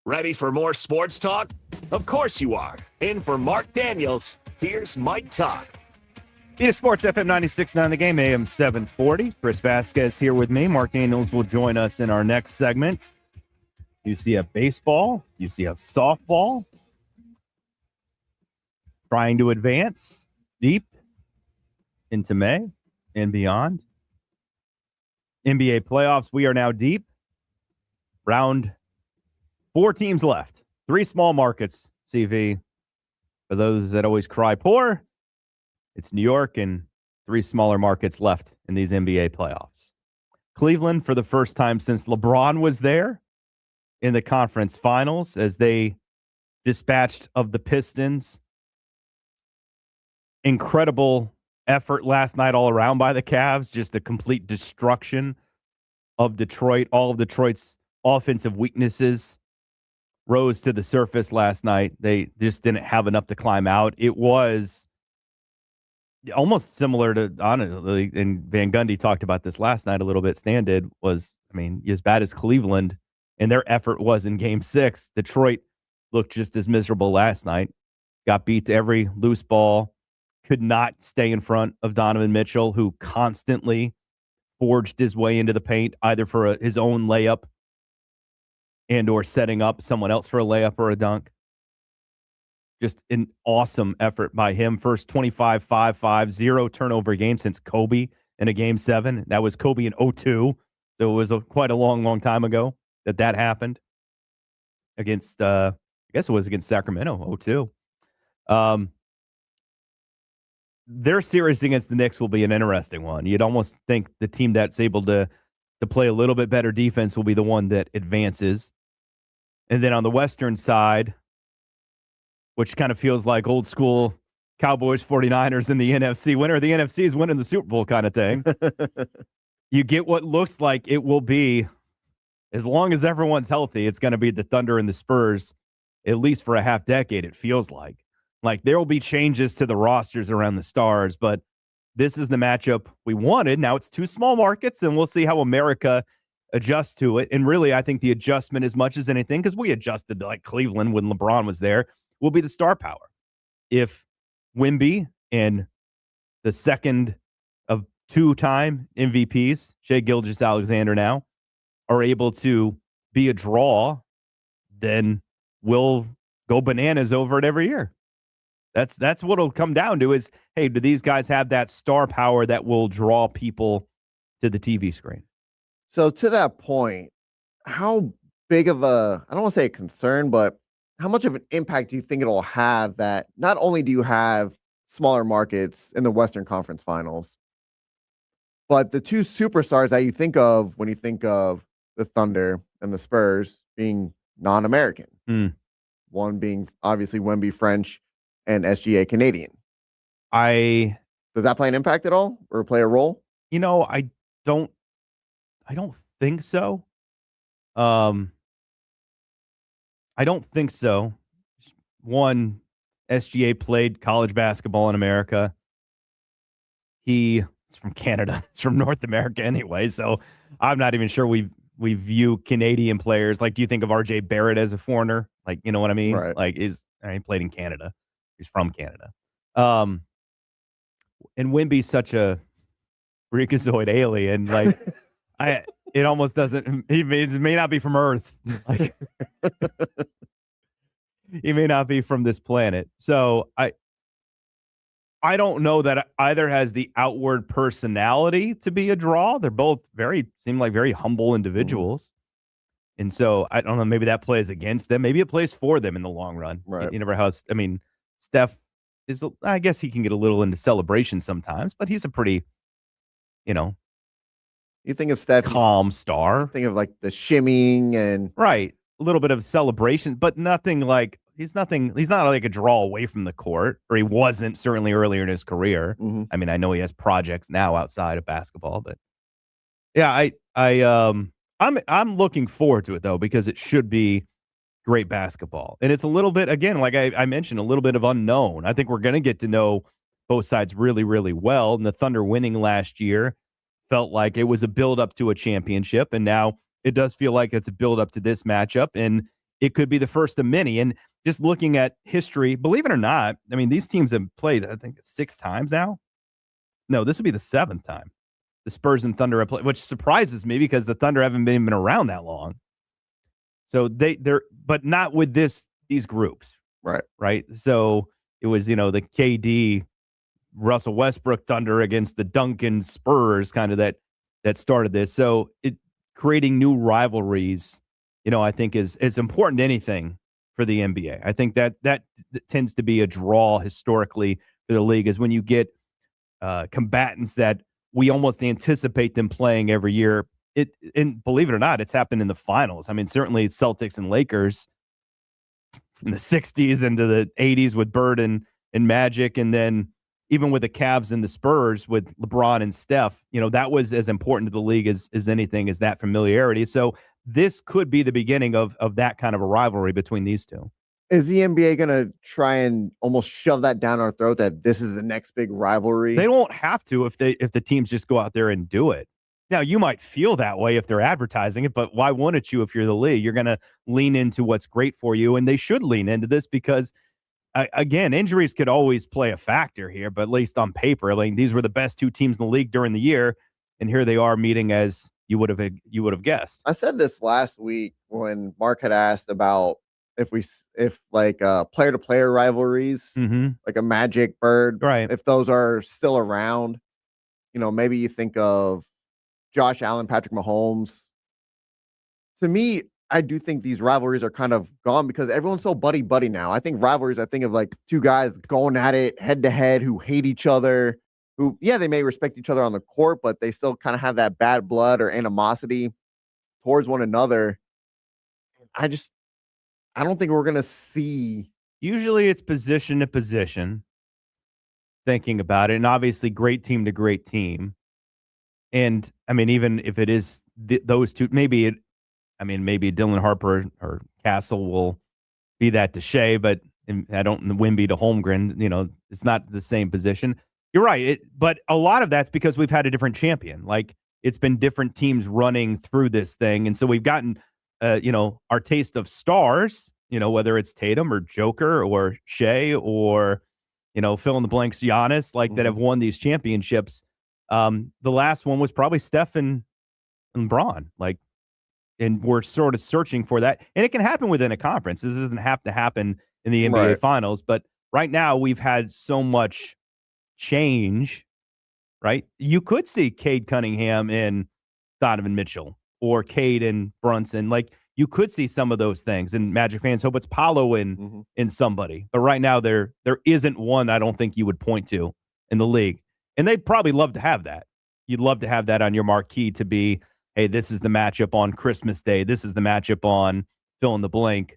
Ready for more sports talk? Of course you are. In for Marc Daniels, here's Mike Talk. BOS Sports FM 96.9 The Game, AM 740. Chris Vasquez here with me. Marc Daniels will join us in our next segment. UCF baseball, UCF softball, trying to advance deep into May and beyond. NBA playoffs, we are now deep. Round 4 teams left. 3 small markets, CV. For those that always cry poor, it's New York and 3 smaller markets left in these NBA playoffs. Cleveland, for the first time since LeBron was there in the conference finals, as they dispatched of the Pistons. Incredible effort last night all around by the Cavs. Just a complete destruction of Detroit. All of Detroit's offensive weaknesses rose to the surface last night. They just didn't have enough to climb out. It was almost similar to, honestly, and Van Gundy talked about this last night a little bit. Stan did, was, as bad as Cleveland and their effort was in Game 6. Detroit looked just as miserable last night. Got beat to every loose ball. Could not stay in front of Donovan Mitchell, who constantly forged his way into the paint, either for his own layup and or setting up someone else for a layup or a dunk. Just an awesome effort by him. First 25-5-5, 0 turnover game since Kobe in a Game 7. That was Kobe in 2002. So it was quite a long time ago that happened against, I guess it was against Sacramento, 2002. Their series against the Knicks will be an interesting one. You'd almost think the team that's able to play a little bit better defense will be the one that advances. And then on the Western side, which kind of feels like old school Cowboys 49ers in the NFC. Winner of the NFC is winning the Super Bowl kind of thing. You get what looks like it will be, as long as everyone's healthy, it's going to be the Thunder and the Spurs, at least for a half decade, it feels like. Like, there will be changes to the rosters around the Stars, but this is the matchup we wanted. Now it's 2 small markets, and we'll see how America adjusts to it. And really, I think the adjustment, as much as anything, because we adjusted to like Cleveland when LeBron was there, will be the star power. If Wemby and the second of 2-time MVPs, Shai Gilgeous-Alexander now, are able to be a draw, then we'll go bananas over it every year. That's what it'll come down to is, hey, do these guys have that star power that will draw people to the TV screen? So to that point, how big of a, I don't want to say a concern, but how much of an impact do you think it'll have that not only do you have smaller markets in the Western Conference Finals, but the 2 superstars that you think of when you think of the Thunder and the Spurs being non-American? One being obviously Wemby French and SGA Canadian. Does that play an impact at all or play a role? I don't think so. I don't think so. One, SGA played college basketball in America. He's from Canada. He's from North America anyway, so I'm not even sure we view Canadian players. Like, do you think of RJ Barrett as a foreigner? Like, you know what I mean? Right. Like, he played in Canada. He's from Canada. And Wemby's such a freakazoid alien. Like, it almost doesn't. He may not be from Earth. Like, he may not be from this planet. So I don't know that either has the outward personality to be a draw. They're both seem like very humble individuals. And so I don't know, maybe that plays against them. Maybe it plays for them in the long run. Right. You never how, Steph is, I guess he can get a little into celebration sometimes, but he's a pretty, you think of Steph, calm star. Think of like the shimmying and right. A little bit of celebration, but nothing like, he's not like a draw away from the court, or he wasn't certainly earlier in his career. I know he has projects now outside of basketball, but yeah, I'm looking forward to it though, because it should be great basketball. And it's a little bit, again, like I mentioned, a little bit of unknown. I think we're going to get to know both sides really, really well. And the Thunder winning last year felt like it was a build up to a championship. And now it does feel like it's a build up to this matchup. And it could be the first of many. And just looking at history, believe it or not, I mean, these teams have played, I think, 6 times now. No, this would be the 7th time the Spurs and Thunder have played, which surprises me because the Thunder haven't been even around that long. So they're, but not with these groups, Right. right? So it was, the KD Russell Westbrook Thunder against the Duncan Spurs kind of that started this. So creating new rivalries, I think is important to anything for the NBA. I think that tends to be a draw historically for the league, is when you get combatants that we almost anticipate them playing every year. And believe it or not, it's happened in the finals. I mean, certainly Celtics and Lakers in the 60s into the 80s with Bird and Magic, and then even with the Cavs and the Spurs with LeBron and Steph, that was as important to the league as anything, is that familiarity. So this could be the beginning of that kind of a rivalry between these two. Is the NBA going to try and almost shove that down our throat that this is the next big rivalry? They won't have to if the teams just go out there and do it. Now, you might feel that way if they're advertising it, but why wouldn't you if you're the league? You're going to lean into what's great for you, and they should lean into this because, again, injuries could always play a factor here, but at least on paper, these were the best 2 teams in the league during the year, and here they are meeting as you would have guessed. I said this last week when Mark had asked about if player-to-player rivalries, like a Magic Bird, right, if those are still around, maybe you think of Josh Allen, Patrick Mahomes. To me, I do think these rivalries are kind of gone because everyone's so buddy-buddy now. I think rivalries, I think of like 2 guys going at it head-to-head who hate each other, who, they may respect each other on the court, but they still kind of have that bad blood or animosity towards one another. I don't think we're going to see. Usually it's position to position, thinking about it, and obviously great team to great team. And, I mean, even if it is those two, maybe Dylan Harper or Castle will be that to Shea, but I don't Wimby to Holmgren. It's not the same position. You're right. But a lot of that's because we've had a different champion. Like, it's been different teams running through this thing. And so we've gotten, our taste of stars, whether it's Tatum or Joker or Shea or, fill in the blanks, Giannis, that have won these championships. The last one was probably Steph and Braun, and we're sort of searching for that. And it can happen within a conference. This doesn't have to happen in the NBA Finals. But right now, we've had so much change, right? You could see Cade Cunningham and Donovan Mitchell, or Cade and Brunson. You could see some of those things. And Magic fans hope it's Paolo in somebody. But right now, there isn't one I don't think you would point to in the league. And they'd probably love to have that. You'd love to have that on your marquee to be, hey, this is the matchup on Christmas Day. This is the matchup on fill in the blank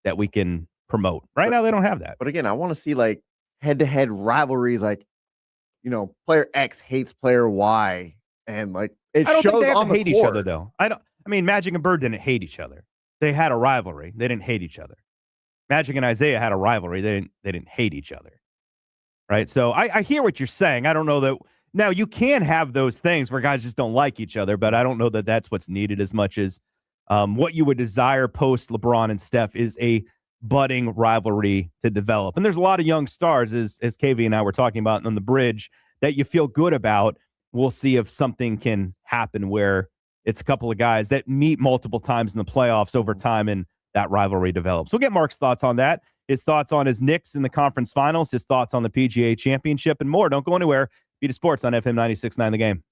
that we can promote. Right now, they don't have that. But again, I want to see head-to-head rivalries, player X hates player Y, and it I don't shows think they have on to hate the each court. other, though. Magic and Bird didn't hate each other. They had a rivalry. They didn't hate each other. Magic and Isaiah had a rivalry. They didn't hate each other. Right? So I hear what you're saying. I don't know that. Now, you can have those things where guys just don't like each other, but I don't know that that's what's needed as much as what you would desire post LeBron and Steph is a budding rivalry to develop. And there's a lot of young stars, as KV and I were talking about on the bridge, that you feel good about. We'll see if something can happen where it's a couple of guys that meet multiple times in the playoffs over time and that rivalry develops. We'll get Mark's thoughts on that, his thoughts on his Knicks in the conference finals, his thoughts on the PGA championship, and more. Don't go anywhere. Beat Sports on FM 96.9 The Game.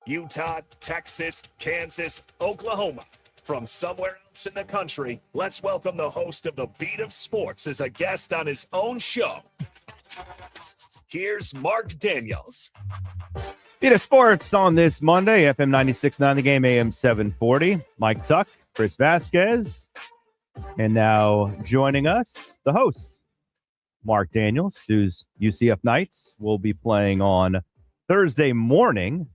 Utah, Texas, Kansas, Oklahoma. From somewhere else in the country, let's welcome the host of the Beat of Sports as a guest on his own show. Here's Marc Daniels. Beat of Sports on this Monday, FM 96.9, The Game, AM 740. Mike Tuck, Chris Vasquez, and now joining us, the host, Marc Daniels, whose UCF Knights will be playing on Thursday morning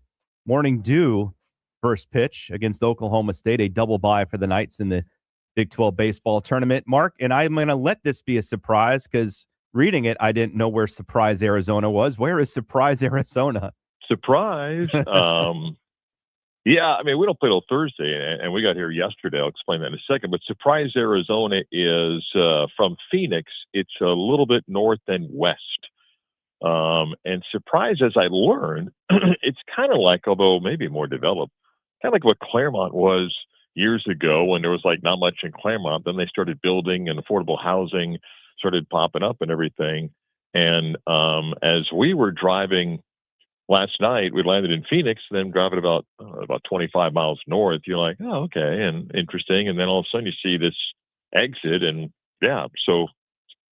due, first pitch against Oklahoma State, a double bye for the Knights in the Big 12 baseball tournament. Mark, and I'm going to let this be a surprise because reading it, I didn't know where Surprise, Arizona was. Where is Surprise, Arizona? Surprise. Yeah, I mean, we don't play till Thursday, and we got here yesterday. I'll explain that in a second. But Surprise, Arizona is from Phoenix. It's a little bit north and west. And Surprise, as I learned, it's kind of like, although maybe more developed, kind of like what Claremont was years ago when there was like not much in Claremont. Then they started building and affordable housing started popping up and everything. And as we were driving last night, we landed in Phoenix, then driving about 25 miles north. You're like, oh, okay, and interesting. And then all of a sudden you see this exit, and yeah, so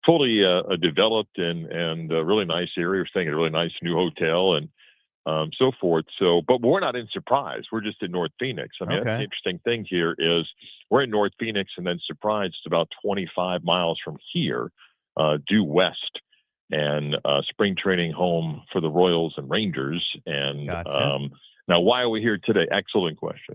fully developed and a really nice area. We're staying at a really nice new hotel and so forth. So, but we're not in Surprise. We're just in North Phoenix. I mean, that's the interesting thing here is we're in North Phoenix, and then Surprise is about 25 miles from here, due west. And spring training home for the Royals and Rangers. And Gotcha. Now, why are we here today? Excellent question.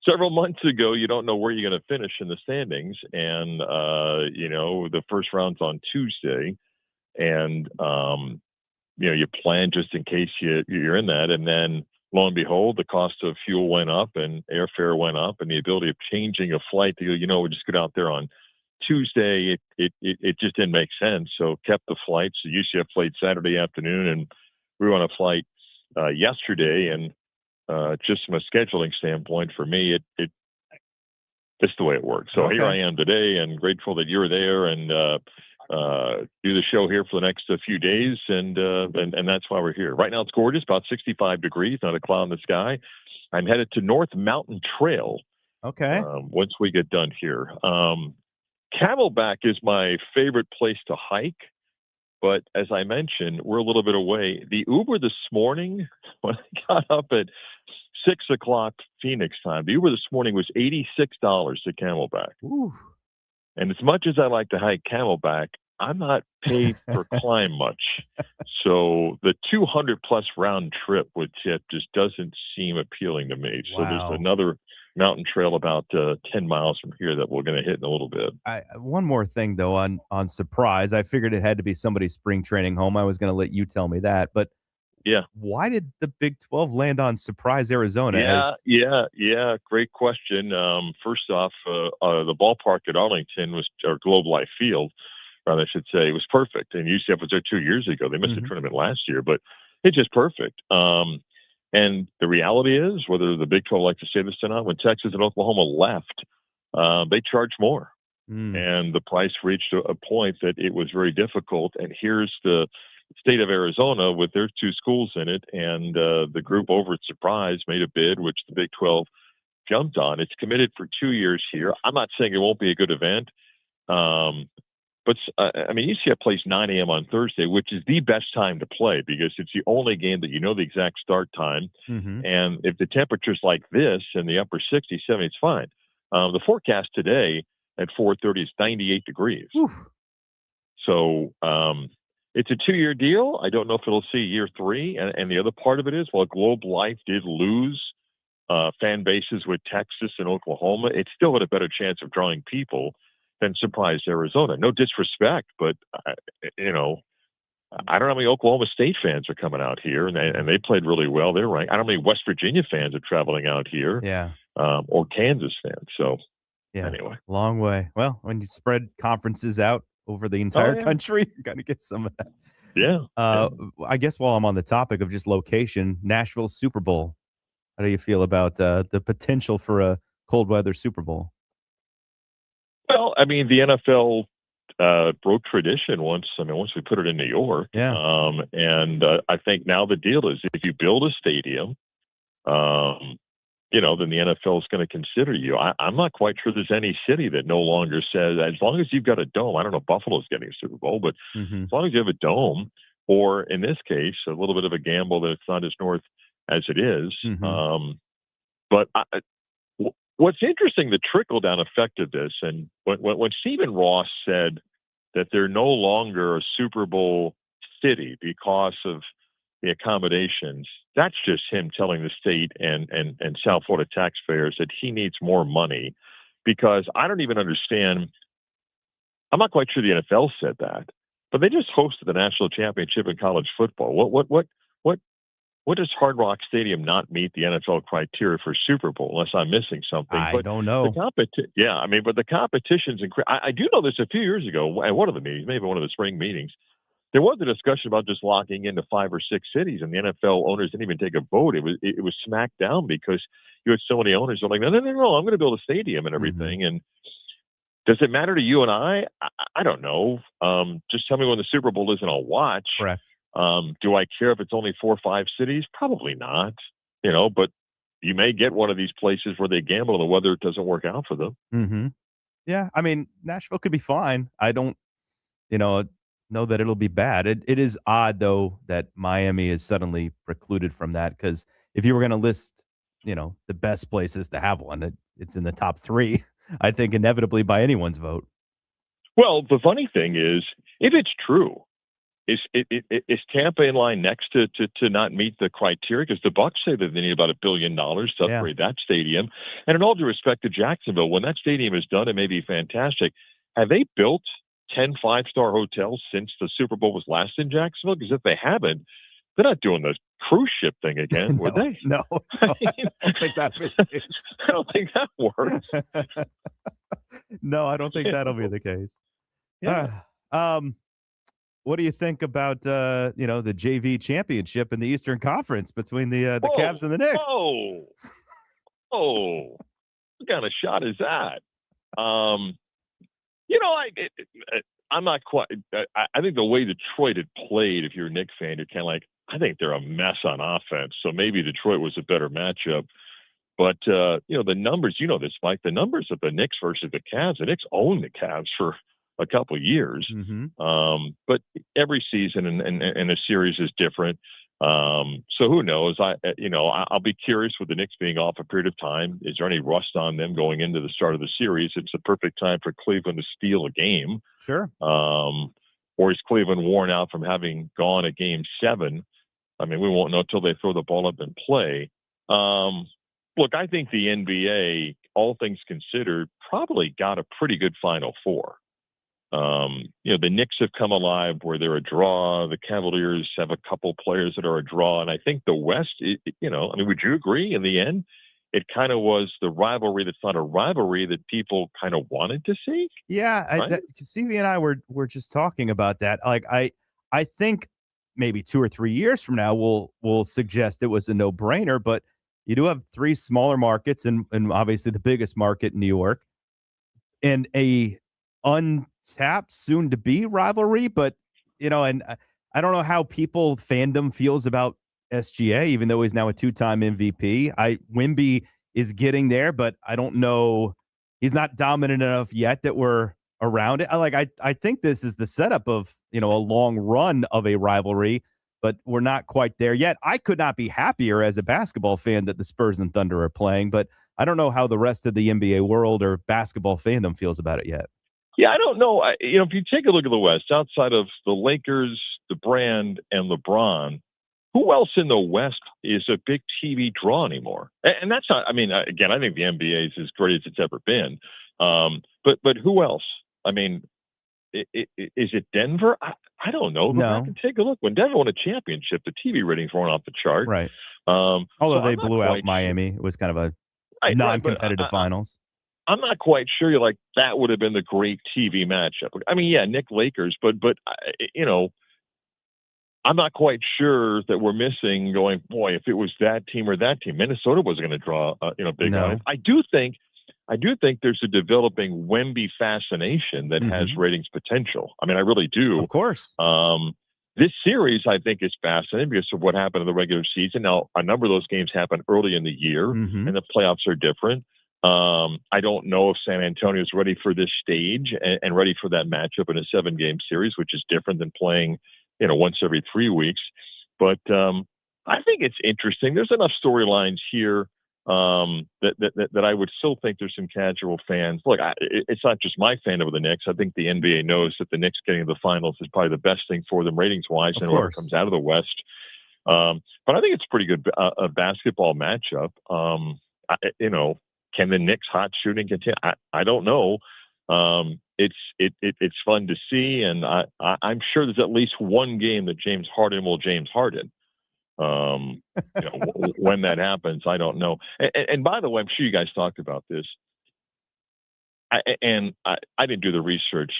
Several months ago, you don't know where you're going to finish in the standings. And, the first round's on Tuesday. And, you plan just in case you're in that. And then, lo and behold, the cost of fuel went up and airfare went up. And the ability of changing a flight to go, we'll just get out there on Tuesday, it just didn't make sense. So kept the flights. The UCF played Saturday afternoon, and we were on a flight yesterday. And just from a scheduling standpoint, for me, it's the way it works. So here I am today, and grateful that you're there and do the show here for the next few days. And that's why we're here. Right now, it's gorgeous, about 65 degrees, not a cloud in the sky. I'm headed to North Mountain Trail. Okay. Once we get done here. Camelback is my favorite place to hike, but as I mentioned, we're a little bit away. The Uber this morning, when I got up at 6 o'clock Phoenix time, the Uber this morning was $86 to Camelback. Ooh. And as much as I like to hike Camelback, I'm not paid for climb much. So the 200-plus round trip with tip just doesn't seem appealing to me. So there's another mountain trail about 10 miles from here that we're going to hit in a little bit. One more thing, though, on Surprise. I figured it had to be somebody's spring training home. I was going to let you tell me that. But yeah, why did the Big 12 land on Surprise, Arizona? Yeah. Great question. First off, the ballpark at Arlington or Globe Life Field, rather I should say, was perfect. And UCF was there 2 years ago. They missed the tournament last year, but it's just perfect. And the reality is, whether the Big 12 like to say this or not, when Texas and Oklahoma left, they charged more. And the price reached a point that it was very difficult. And here's the state of Arizona with their two schools in it. And the group over at Surprise made a bid, which the Big 12 jumped on. It's committed for 2 years here. I'm not saying it won't be a good event. But UCF plays 9 a.m. on Thursday, which is the best time to play because it's the only game that you know the exact start time. And if the temperature's like this in the upper 60s, 70s, it's fine. The forecast today at 4:30 is 98 degrees. Oof. So it's a 2-year deal. I don't know if it'll see year 3. And the other part of it is, while Globe Life did lose fan bases with Texas and Oklahoma, it still had a better chance of drawing people than Surprise, Arizona. No disrespect, but I don't know how many Oklahoma State fans are coming out here, and they played really well. They're ranked. I don't know how many West Virginia fans are traveling out here, or Kansas fans. So, anyway, long way. Well, when you spread conferences out over the entire country, you got to get some of that. I guess while I'm on the topic of just location, Nashville Super Bowl. How do you feel about the potential for a cold weather Super Bowl? Well, I mean, the NFL broke tradition once we put it in New York. Yeah. And I think now the deal is if you build a stadium, then the NFL is going to consider you. I'm not quite sure there's any city that no longer says, as long as you've got a dome. I don't know if Buffalo's getting a Super Bowl, but as long as you have a dome, or in this case, a little bit of a gamble that it's not as north as it is. But what's interesting, the trickle-down effect of this, and when Stephen Ross said that they're no longer a Super Bowl city because of the accommodations, that's just him telling the state and South Florida taxpayers that he needs more money, because I don't even understand. I'm not quite sure the NFL said that, but they just hosted the national championship in college football. What does Hard Rock Stadium not meet the NFL criteria for Super Bowl, unless I'm missing something? I don't know. But the competition's incredible. I do know this. A few years ago, at one of the meetings, maybe one of the spring meetings, there was a discussion about just locking into 5 or 6 cities, and the NFL owners didn't even take a vote. It was smacked down because you had so many owners who were like, no, I'm going to build a stadium and everything. And does it matter to you and I? I don't know. Just tell me when the Super Bowl is and I'll watch. Correct. Do I care if it's only 4 or 5 cities? Probably not. But you may get one of these places where they gamble and the weather doesn't work out for them. Yeah, I mean, Nashville could be fine. I don't, know that it'll be bad. It is odd, though, that Miami is suddenly precluded from that, because if you were going to list, the best places to have one, it's in the top 3, I think, inevitably by anyone's vote. Well, the funny thing is, if it's true, is Tampa in line next to not meet the criteria? Because the Bucs say that they need about $1 billion to upgrade that stadium. And in all due respect to Jacksonville, when that stadium is done, it may be fantastic. Have they built 10 5-star hotels since the Super Bowl was last in Jacksonville? Because if they haven't, they're not doing the cruise ship thing again, would they? No, I don't think that'll be the case. I don't think that works. No, I don't think that'll be the case. Yeah. What do you think about the JV championship in the Eastern Conference between the Cavs and the Knicks? What kind of shot is that? I'm not quite. I think the way Detroit had played, if you're a Knicks fan, you're kind of like, I think they're a mess on offense. So maybe Detroit was a better matchup. But the numbers, this, Mike. The numbers of the Knicks versus the Cavs. The Knicks own the Cavs for a couple of years, but every season and a series is different. So who knows? I'll be curious with the Knicks being off a period of time. Is there any rust on them going into the start of the series? It's the perfect time for Cleveland to steal a game. Sure. Or is Cleveland worn out from having gone a game 7? I mean, we won't know until they throw the ball up and play. Look, I think the NBA, all things considered, probably got a pretty good Final Four. The Knicks have come alive where they're a draw. The Cavaliers have a couple players that are a draw. And I think the West, would you agree in the end? It kind of was the rivalry that's not a rivalry that people kind of wanted to see. Yeah. Right? CV and I were just talking about that. Like, I think maybe 2 or 3 years from now, we'll suggest it was a no-brainer, but you do have 3 smaller markets and obviously the biggest market in New York, and a untapped soon to be rivalry. But and I don't know how fandom feels about SGA, even though he's now a 2-time MVP. Wemby is getting there, but I don't know, he's not dominant enough yet that we're around it. I think this is the setup of a long run of a rivalry, but we're not quite there yet. I could not be happier as a basketball fan that the Spurs and Thunder are playing, but I don't know how the rest of the NBA world or basketball fandom feels about it yet. Yeah, I don't know. If you take a look at the West, outside of the Lakers, the Brand, and LeBron, who else in the West is a big TV draw anymore? And that's not. Again, I think the NBA is as great as it's ever been. But who else? Is it Denver? I don't know. Go back and take a look. When Denver won a championship, the TV ratings weren't off the chart. Right. Although they blew out Miami. It was kind of a non-competitive finals. I'm not quite sure. That would have been the great TV matchup. Nick Lakers, but I'm not quite sure that we're missing going, boy, if it was that team or that team. Minnesota wasn't going to draw, big on it. I do think I do think there's a developing Wemby fascination that has ratings potential. I mean, I really do. Of course. This series, I think, is fascinating because of what happened in the regular season. Now, a number of those games happen early in the year, and the playoffs are different. I don't know if San Antonio is ready for this stage and ready for that matchup in a 7-game series, which is different than playing, once every 3 weeks. But I think it's interesting. There's enough storylines here that I would still think there's some casual fans. Look, it's not just my fandom of the Knicks. I think the NBA knows that the Knicks getting to the finals is probably the best thing for them ratings-wise, and whoever comes out of the West. But I think it's a pretty good a basketball matchup. Can the Knicks' hot shooting continue? I don't know. It's fun to see, and I'm sure there's at least one game that James Harden will James Harden. When that happens, I don't know. And by the way, I'm sure you guys talked about this. I didn't do the research.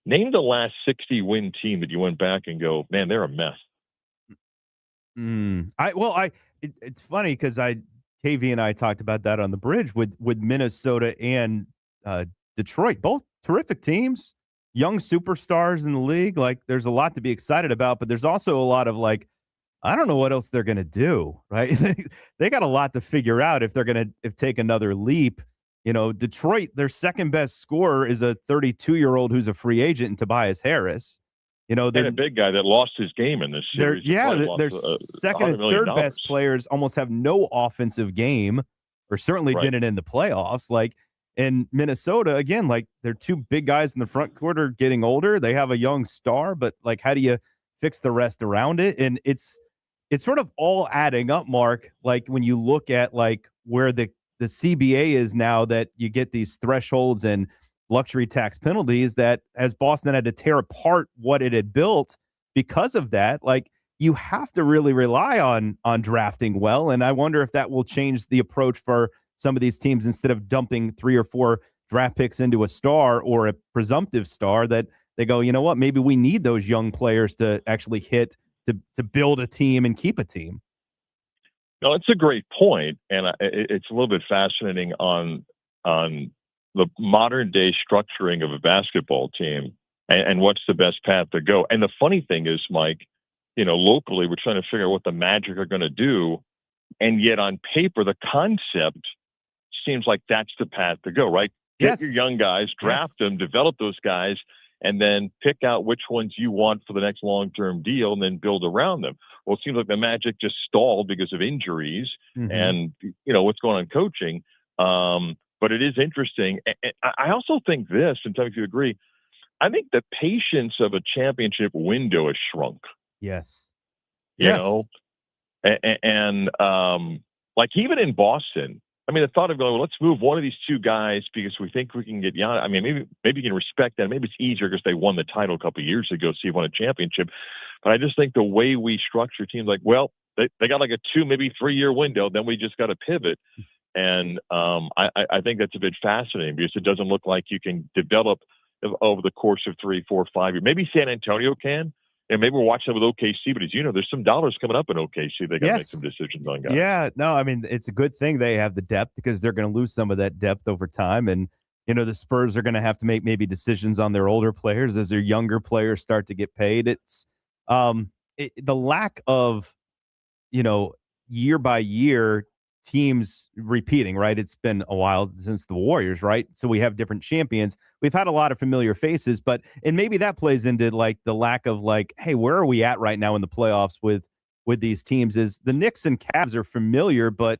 Name the last 60-win team that you went back and go, man, they're a mess. It's funny because KV and I talked about that on the bridge with Minnesota and Detroit, both terrific teams, young superstars in the league. Like, there's a lot to be excited about, but there's also a lot of I don't know what else they're going to do, right? They got a lot to figure out if they're going to take another leap. Detroit, their second best scorer is a 32-year-old who's a free agent in Tobias Harris. They're a big guy that lost his game in this series. Their second and third best players almost have no offensive game, or certainly didn't in the playoffs. In Minnesota, again, they're two big guys in the front court are getting older. They have a young star, but how do you fix the rest around it? And it's sort of all adding up, Mark, when you look at where the CBA is now, that you get these thresholds and luxury tax penalties, that as Boston had to tear apart what it had built because of that, you have to really rely on drafting well. And I wonder if that will change the approach for some of these teams. Instead of dumping 3 or 4 draft picks into a star or a presumptive star, that they go, you know what, maybe we need those young players to actually hit to build a team and keep a team. No, it's a great point, and it's a little bit fascinating on the modern day structuring of a basketball team and what's the best path to go. And the funny thing is, Mike, locally we're trying to figure out what the Magic are going to do, and yet on paper the concept seems like that's the path to go, right? Get your young guys, draft them, develop those guys, and then pick out which ones you want for the next long-term deal and then build around them. Well, it seems like the Magic just stalled because of injuries and, what's going on coaching. But it is interesting. And I also think this, and tell me if you agree, I think the patience of a championship window has shrunk. Yes. You know? And even in Boston, I mean, the thought of going, well, let's move one of these two guys because we think we can get Giannis. I mean, maybe you can respect that. Maybe it's easier because they won the title a couple of years ago, so you won a championship. But I just think the way we structure teams, they got a 2, maybe 3-year window, then we just got to pivot. And I think that's a bit fascinating because it doesn't look like you can develop over the course of 3, 4, 5 years. Maybe San Antonio can. And maybe we're watching it with OKC, but as you know, there's some dollars coming up in OKC. They got to make some decisions on guys. Yeah, no, I mean, it's a good thing they have the depth because they're going to lose some of that depth over time. And, the Spurs are going to have to make maybe decisions on their older players as their younger players start to get paid. It's the lack of, year by year teams repeating, right? It's been a while since the Warriors, right? So we have different champions. We've had a lot of familiar faces, and maybe that plays into the lack of hey, where are we at right now in the playoffs with these teams? Is the Knicks and Cavs are familiar, but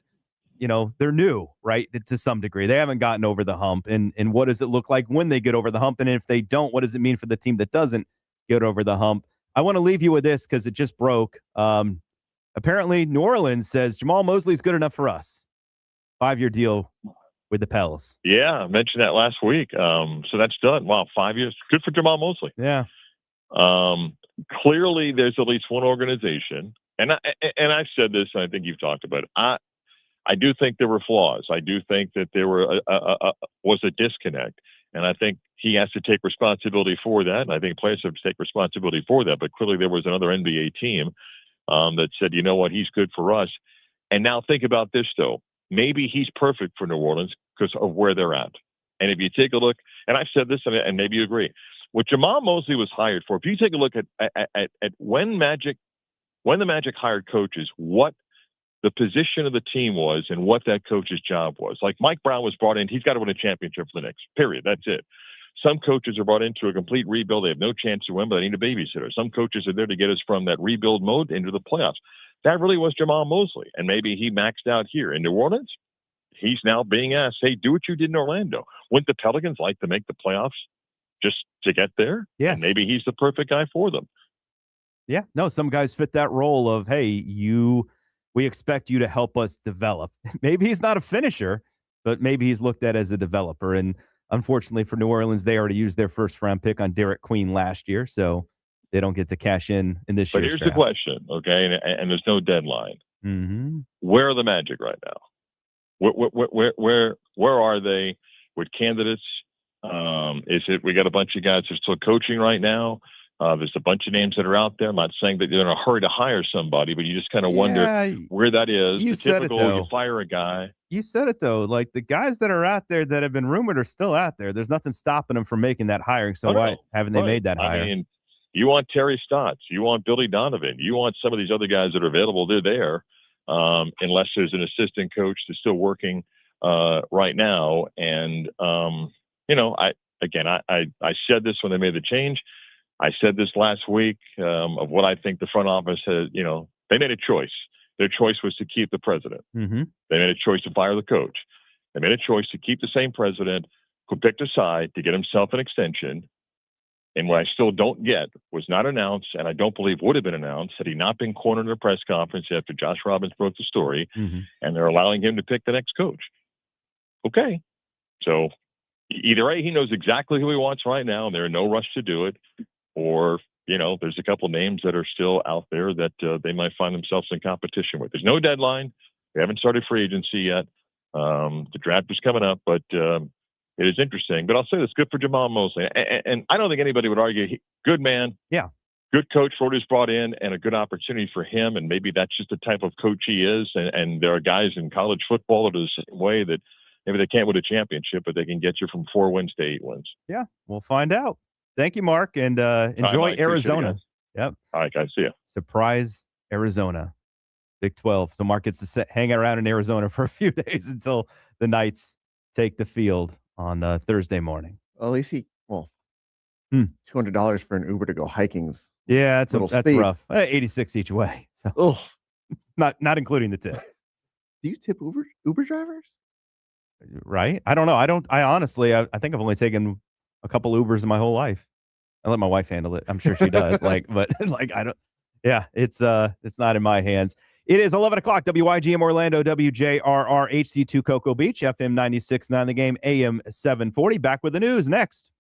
they're new, right? To some degree, they haven't gotten over the hump. And what does it look like when they get over the hump? And if they don't, what does it mean for the team that doesn't get over the hump? I want to leave you with this because it just broke. Apparently, New Orleans says Jamal Mosley's good enough for us. 5-year deal with the Pels. Yeah, I mentioned that last week. So that's done. Wow, 5 years. Good for Jamal Mosley. Yeah. Clearly, there's at least one organization, and I've said this, and I think you've talked about it. I do think there were flaws. I do think that there was a disconnect, and I think he has to take responsibility for that, and I think players have to take responsibility for that. But clearly, there was another NBA team that said, you know what, he's good for us. And now think about this, though. Maybe he's perfect for New Orleans. because of where they're at. And if you take a look, and I've said this, and maybe you agree, what Jamal Mosley was hired for, if you take a look at when the Magic hired coaches, what the position of the team was and what that coach's job was. Like Mike Brown was brought in, he's got to win a championship for the Knicks, period. That's it. Some coaches are brought into a complete rebuild. They have no chance to win, but they need a babysitter. Some coaches are there to get us from that rebuild mode into the playoffs. That really was Jamal Mosley. And maybe he maxed out here. In New Orleans, he's now being asked, hey, do what you did in Orlando. Wouldn't the Pelicans like to make the playoffs just to get there? Yes. And maybe he's the perfect guy for them. Yeah. No, some guys fit that role of, hey, we expect you to help us develop. Maybe he's not a finisher, but maybe he's looked at as a developer. And unfortunately for New Orleans, they already used their first-round pick on Derek Queen last year, so they don't get to cash in this But year's here's draft. the question, okay? And there's no deadline. Mm-hmm. Where are the Magic right now? Where are they with candidates? Is it we got a bunch of guys that are still coaching right now? There's a bunch of names that are out there. I'm not saying that they're in a hurry to hire somebody, but you just kind of wonder where that is. You the said typical, it, though. you fire a guy. You said it, though. Like, the guys that are out there that have been rumored are still out there. There's nothing stopping them from making that hiring. So why haven't they made that hire? I mean, you want Terry Stotts. You want Billy Donovan. You want some of these other guys that are available. They're there, unless there's an assistant coach that's still working right now. And, I said this when they made the change. I said this last week of what I think the front office has, they made a choice. Their choice was to keep the president. Mm-hmm. They made a choice to fire the coach. They made a choice to keep the same president who picked a side to get himself an extension. And what I still don't get was not announced, and I don't believe would have been announced, had he not been cornered in a press conference after Josh Robbins broke the story, and they're allowing him to pick the next coach. Okay. So either A, he knows exactly who he wants right now, and they're in no rush to do it, or, there's a couple names that are still out there that they might find themselves in competition with. There's no deadline. We haven't started free agency yet. The draft is coming up, but it is interesting. But I'll say this, good for Jamal Mosley. And I don't think anybody would argue, good man. Yeah. Good coach for what he's brought in, and a good opportunity for him. And maybe that's just the type of coach he is. And there are guys in college football that are the same way, that maybe they can't win a championship, but they can get you from 4 wins to 8 wins. Yeah, we'll find out. Thank you, Mark, and enjoy Arizona. Yep. All right, guys. See ya. Surprise, Arizona. Big 12. So Mark gets to hang around in Arizona for a few days until the Knights take the field on Thursday morning. Well, at least $200 for an Uber to go hiking. Yeah, that's rough. 86 each way. So not including the tip. Do you tip Uber drivers? Right? I don't know. I honestly, I think I've only taken a couple Ubers in my whole life. I let my wife handle it. I'm sure she does. I don't. Yeah, it's not in my hands. It is 11 o'clock. WYGM Orlando, WJRR HC2 Cocoa Beach, FM 96.9 The Game, AM 740. Back with the news next.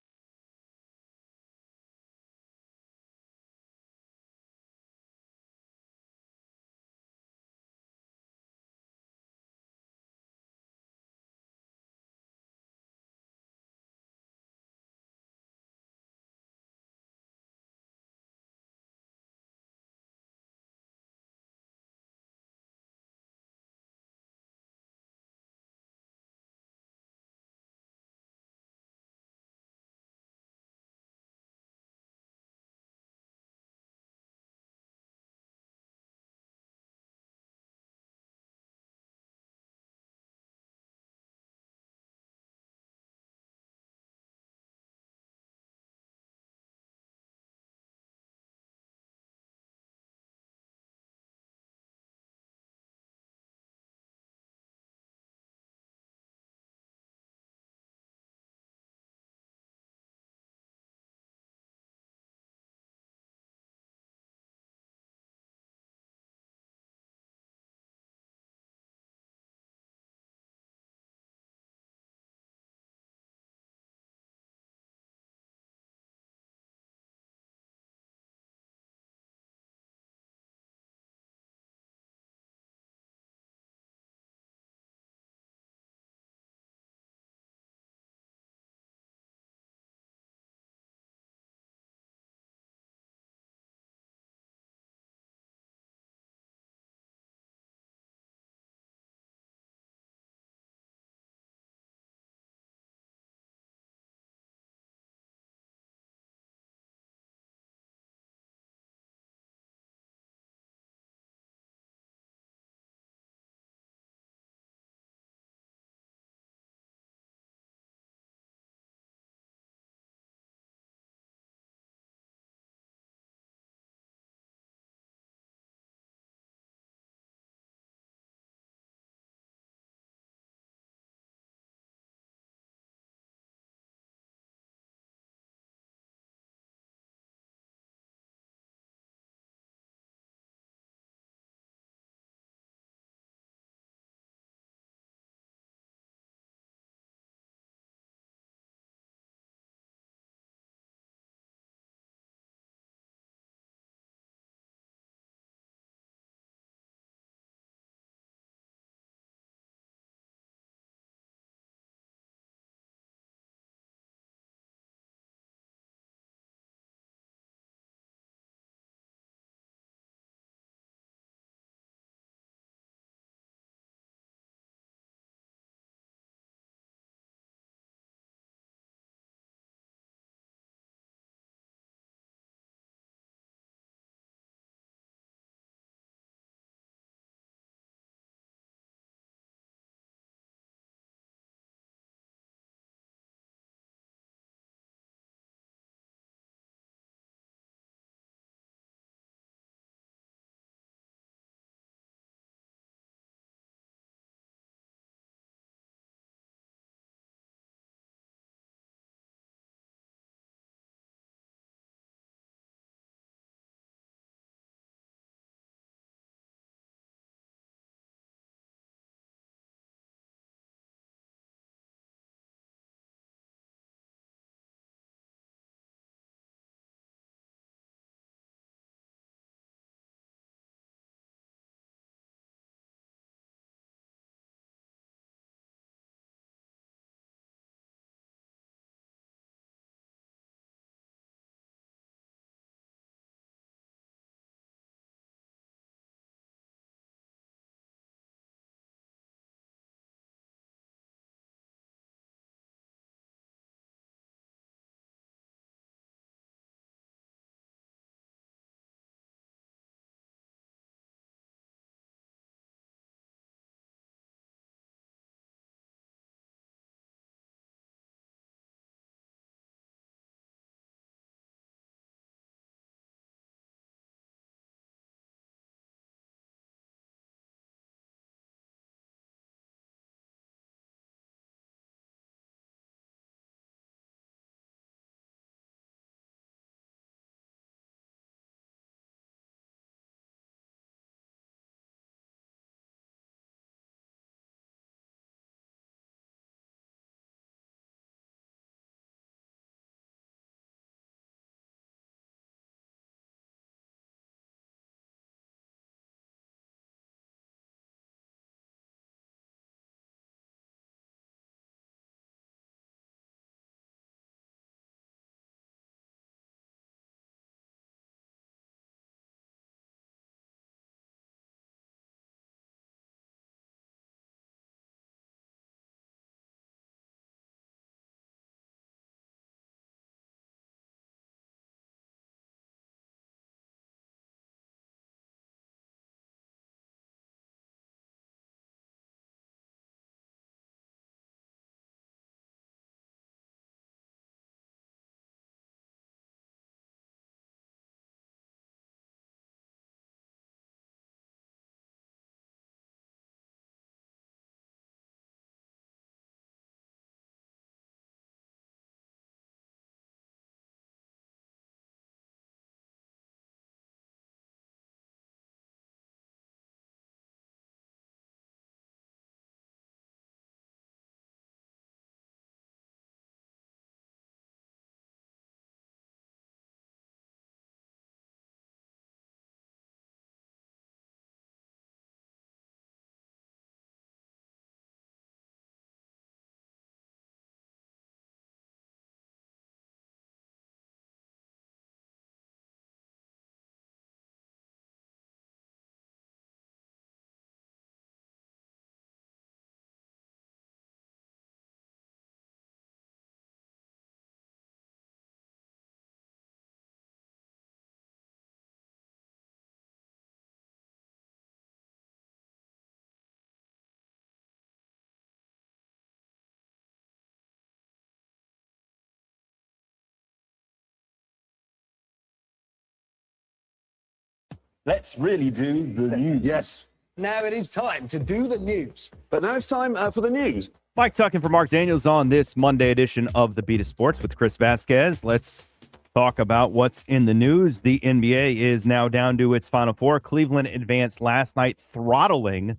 Let's really do the news. Yes. Now it is time to do the news. But now it's time for the news. Mike Tuckin for Marc Daniels on this Monday edition of the Beat of Sports with Chris Vasquez. Let's talk about what's in the news. The NBA is now down to its Final Four. Cleveland advanced last night, throttling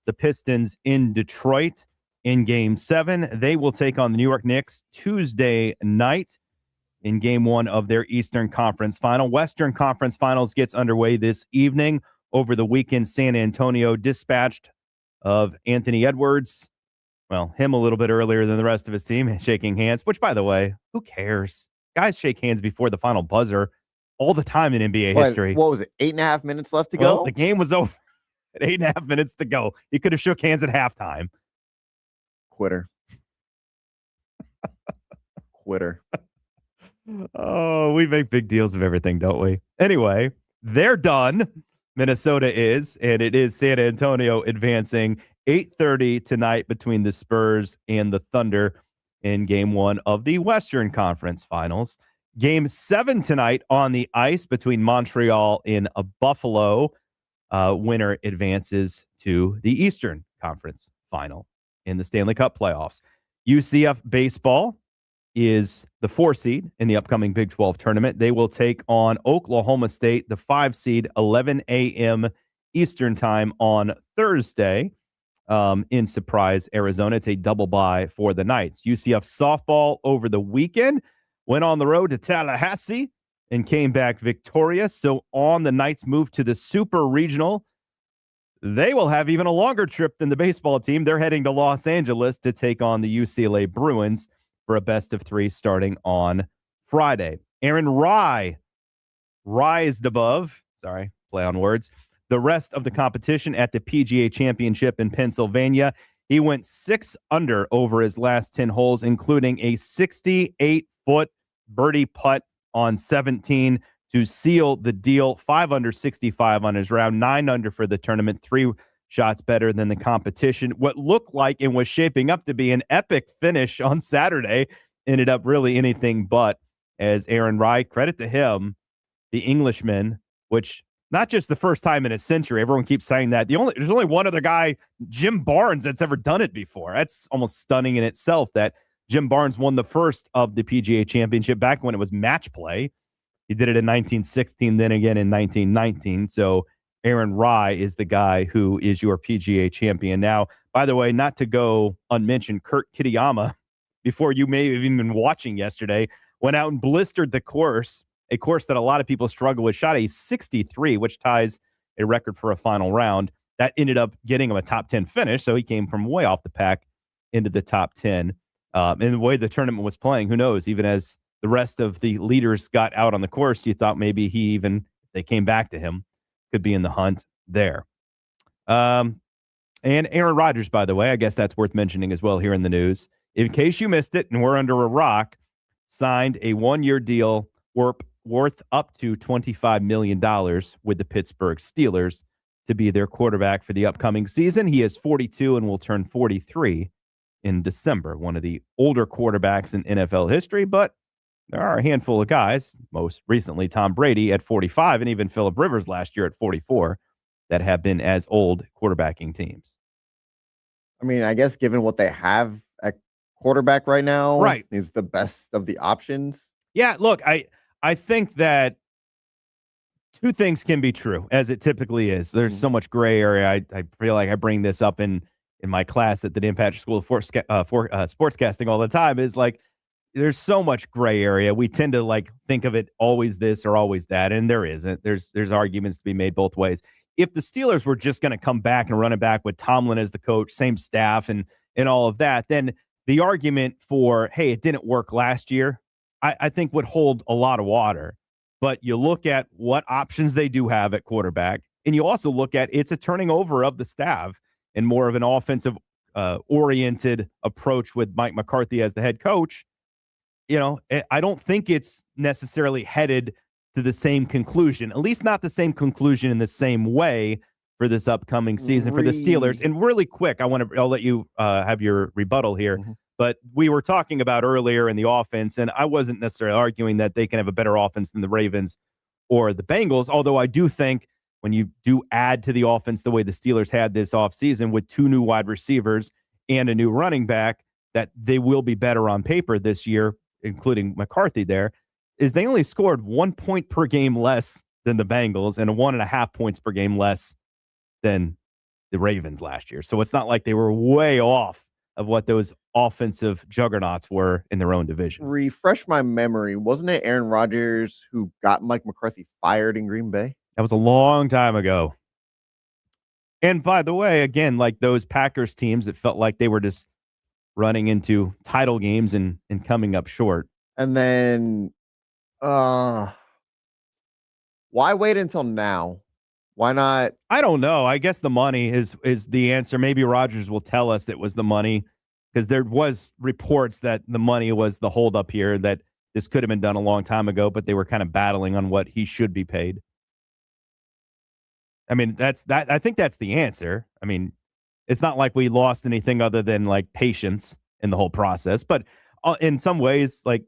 the Pistons in Detroit in Game 7. They will take on the New York Knicks Tuesday night in Game 1 of their Eastern Conference Final. Western Conference Finals gets underway this evening. Over the weekend, San Antonio dispatched of Anthony Edwards. Well, him a little bit earlier than the rest of his team, shaking hands, which, by the way, who cares? Guys shake hands before the final buzzer all the time in NBA history. What was it, 8.5 minutes left to Well, go? the game was over at 8.5 minutes to go. He could have shook hands at halftime. Quitter. Quitter. Oh, we make big deals of everything, don't we? Anyway, they're done. Minnesota is, and it is San Antonio advancing 8:30 tonight between the Spurs and the Thunder in Game 1 of the Western Conference Finals. Game 7 tonight on the ice between Montreal and Buffalo. Winner advances to the Eastern Conference Final in the Stanley Cup playoffs. UCF baseball is the 4 seed in the upcoming Big 12 tournament. They will take on Oklahoma State, the 5 seed, 11 a.m. Eastern time on Thursday in Surprise, Arizona. It's a double bye for the Knights. UCF softball over the weekend went on the road to Tallahassee and came back victorious. So on the Knights move to the Super Regional, they will have even a longer trip than the baseball team. They're heading to Los Angeles to take on the UCLA Bruins for a best of 3 starting on Friday. Aaron Rye rised above, play on words, the rest of the competition at the PGA Championship in Pennsylvania. He went 6 under over his last 10 holes, including a 68-foot birdie putt on 17 to seal the deal. 5 under 65 on his round, 9 under for the tournament, 3 shots better than the competition. What looked like and was shaping up to be an epic finish on Saturday ended up really anything but, as Aaron Rye, credit to him, the Englishman, which not just the first time in a century. Everyone keeps saying that. There's only one other guy, Jim Barnes, that's ever done it before. That's almost stunning in itself that Jim Barnes won the first of the PGA Championship back when it was match play. He did it in 1916, then again in 1919. So Aaron Rye is the guy who is your PGA champion. Now, by the way, not to go unmentioned, Kurt Kitayama, before you may have even been watching yesterday, went out and blistered the course, a course that a lot of people struggle with, shot a 63, which ties a record for a final round. That ended up getting him a top 10 finish, so he came from way off the pack into the top 10. And the way the tournament was playing, who knows, even as the rest of the leaders got out on the course, you thought maybe they came back to him, could be in the hunt there. And Aaron Rodgers, by the way, I guess that's worth mentioning as well here in the news. In case you missed it and we're under a rock, signed a 1-year deal worth up to $25 million with the Pittsburgh Steelers to be their quarterback for the upcoming season. He is 42 and will turn 43 in December. One of the older quarterbacks in NFL history, but there are a handful of guys, most recently Tom Brady at 45 and even Phillip Rivers last year at 44, that have been as old quarterbacking teams. I mean, I guess given what they have at quarterback right now, right, is the best of the options. Yeah, look, I think that 2 things can be true, as it typically is. There's so much gray area. I feel like I bring this up in my class at the Dan Patrick School of Sportscasting all the time, is like, there's so much gray area. We tend to like think of it always this or always that, and there isn't. There's arguments to be made both ways. If the Steelers were just going to come back and run it back with Tomlin as the coach, same staff and all of that, then the argument for, hey, it didn't work last year, I think would hold a lot of water. But you look at what options they do have at quarterback, and you also look at it's a turning over of the staff and more of an offensive oriented approach with Mike McCarthy as the head coach. You know, I don't think it's necessarily headed to the same conclusion, at least not the same conclusion in the same way for this upcoming season for the Steelers. And really quick, I'll let you have your rebuttal here. Mm-hmm. But we were talking about earlier in the offense, and I wasn't necessarily arguing that they can have a better offense than the Ravens or the Bengals, although I do think when you do add to the offense the way the Steelers had this offseason with 2 new wide receivers and a new running back, that they will be better on paper this year, including McCarthy there, is they only scored 1 point per game less than the Bengals and 1.5 points per game less than the Ravens last year. So it's not like they were way off of what those offensive juggernauts were in their own division. Refresh my memory. Wasn't it Aaron Rodgers who got Mike McCarthy fired in Green Bay? That was a long time ago. And by the way, again, like those Packers teams, it felt like they were just running into title games and coming up short. And then why wait until now? Why not? I don't know. I guess the money is the answer. Maybe Rodgers will tell us it was the money, because there was reports that the money was the holdup here, that this could have been done a long time ago, but they were kind of battling on what he should be paid. I mean, I think that's the answer. I mean, it's not like we lost anything other than like patience in the whole process, but in some ways, like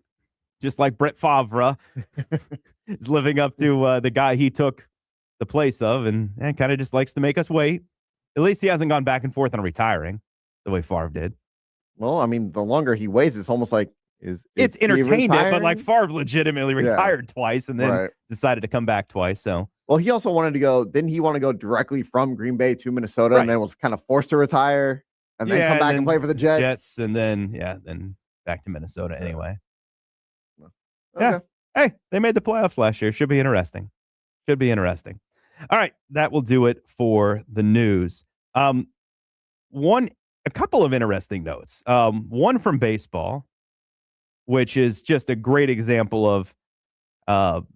just like Brett Favre is living up to the guy he took the place of, and kind of just likes to make us wait. At least he hasn't gone back and forth on retiring the way Favre did. Well, I mean, the longer he waits, it's almost like it's entertainment, but like Favre legitimately retired twice and then decided to come back twice. So, well, he also wanted to go. Didn't he want to go directly from Green Bay to Minnesota, and then was kind of forced to retire and then come back and play for the Jets? And then back to Minnesota anyway. Okay. Yeah. Hey, they made the playoffs last year. Should be interesting. All right, that will do it for the news. A couple of interesting notes. One from baseball, which is just a great example of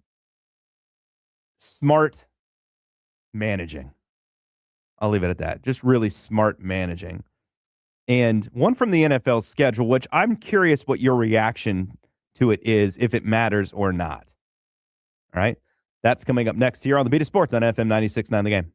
smart managing. I'll leave it at that. Just really smart managing. And one from the NFL schedule, which I'm curious what your reaction to it is, if it matters or not. All right. That's coming up next here on the Beat of Sports on FM 96.9 The Game.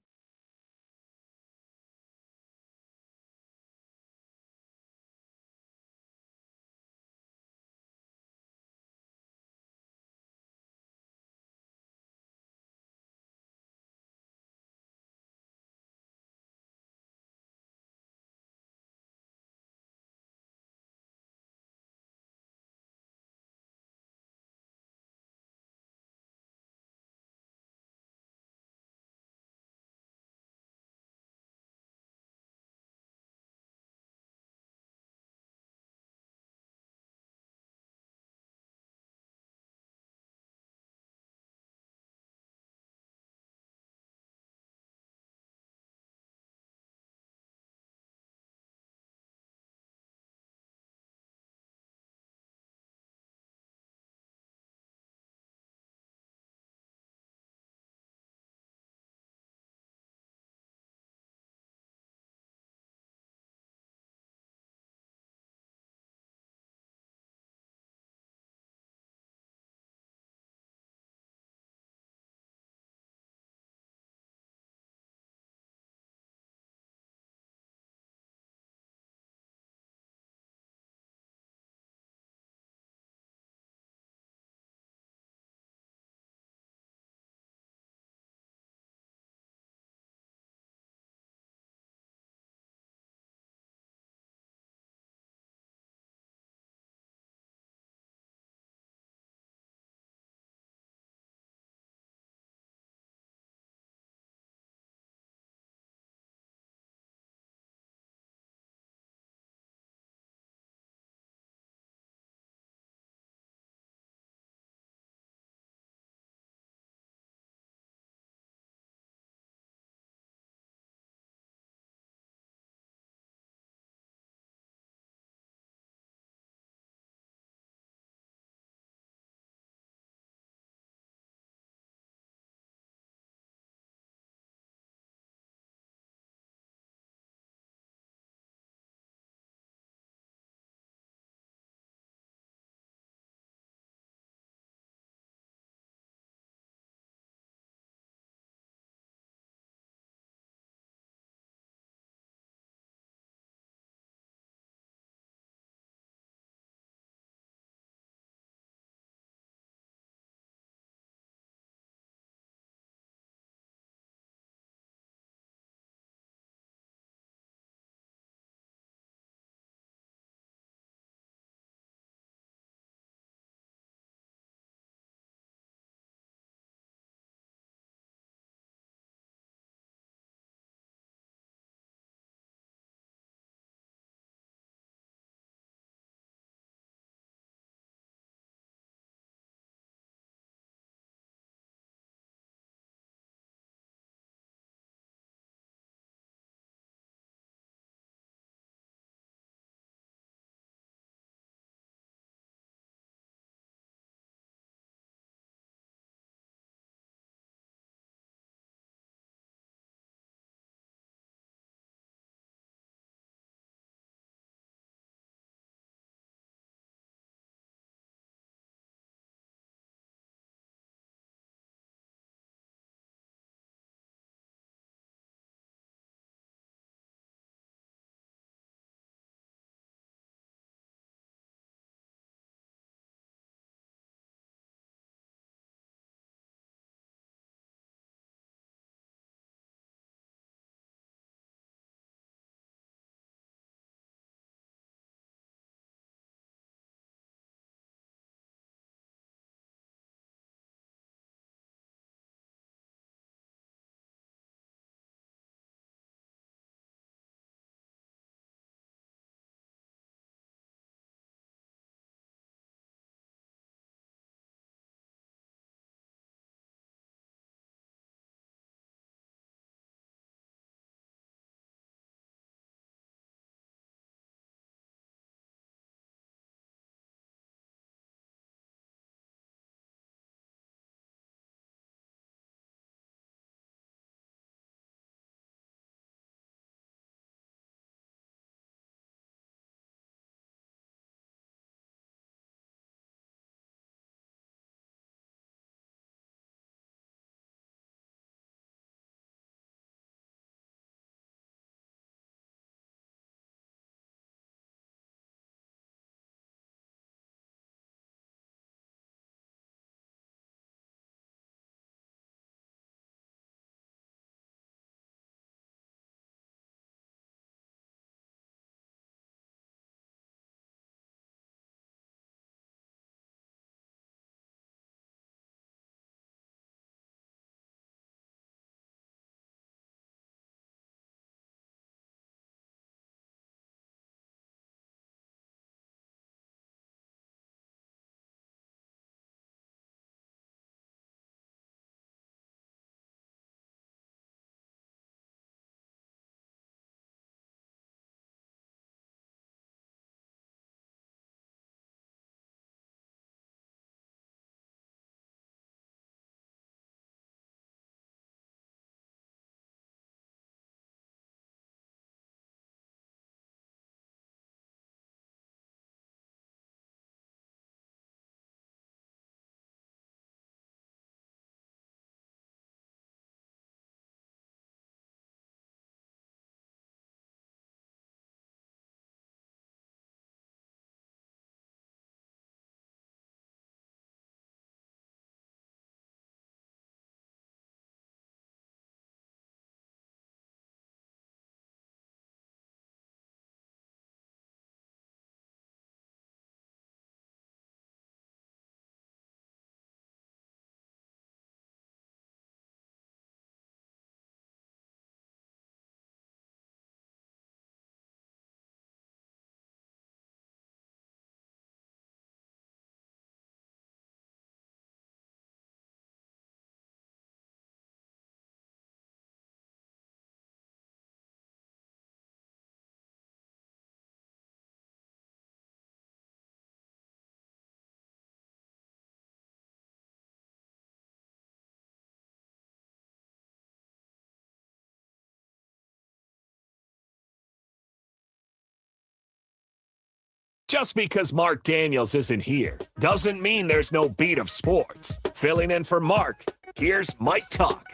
Just because Marc Daniels isn't here doesn't mean there's no beat of sports. Filling in for Mark, here's Mike Tuck.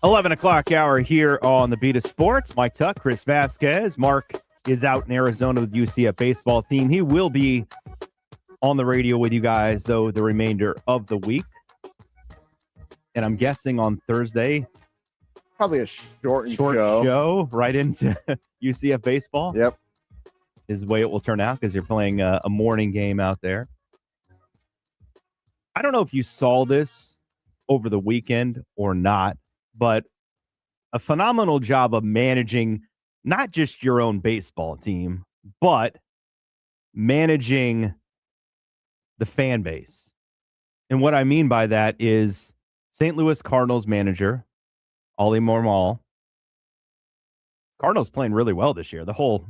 11 o'clock hour here on the Beat of Sports. Mike Tuck, Chris Vasquez. Mark is out in Arizona with the UCF baseball team. He will be on the radio with you guys, though, the remainder of the week. And I'm guessing on Thursday, Probably a short show right into UCF baseball. Yep. Is the way it will turn out because you're playing a morning game out there. I don't know if you saw this over the weekend or not, but a phenomenal job of managing not just your own baseball team, but managing the fan base. And what I mean by that is St. Louis Cardinals manager, Ollie Marmol. Cardinals playing really well this year. The whole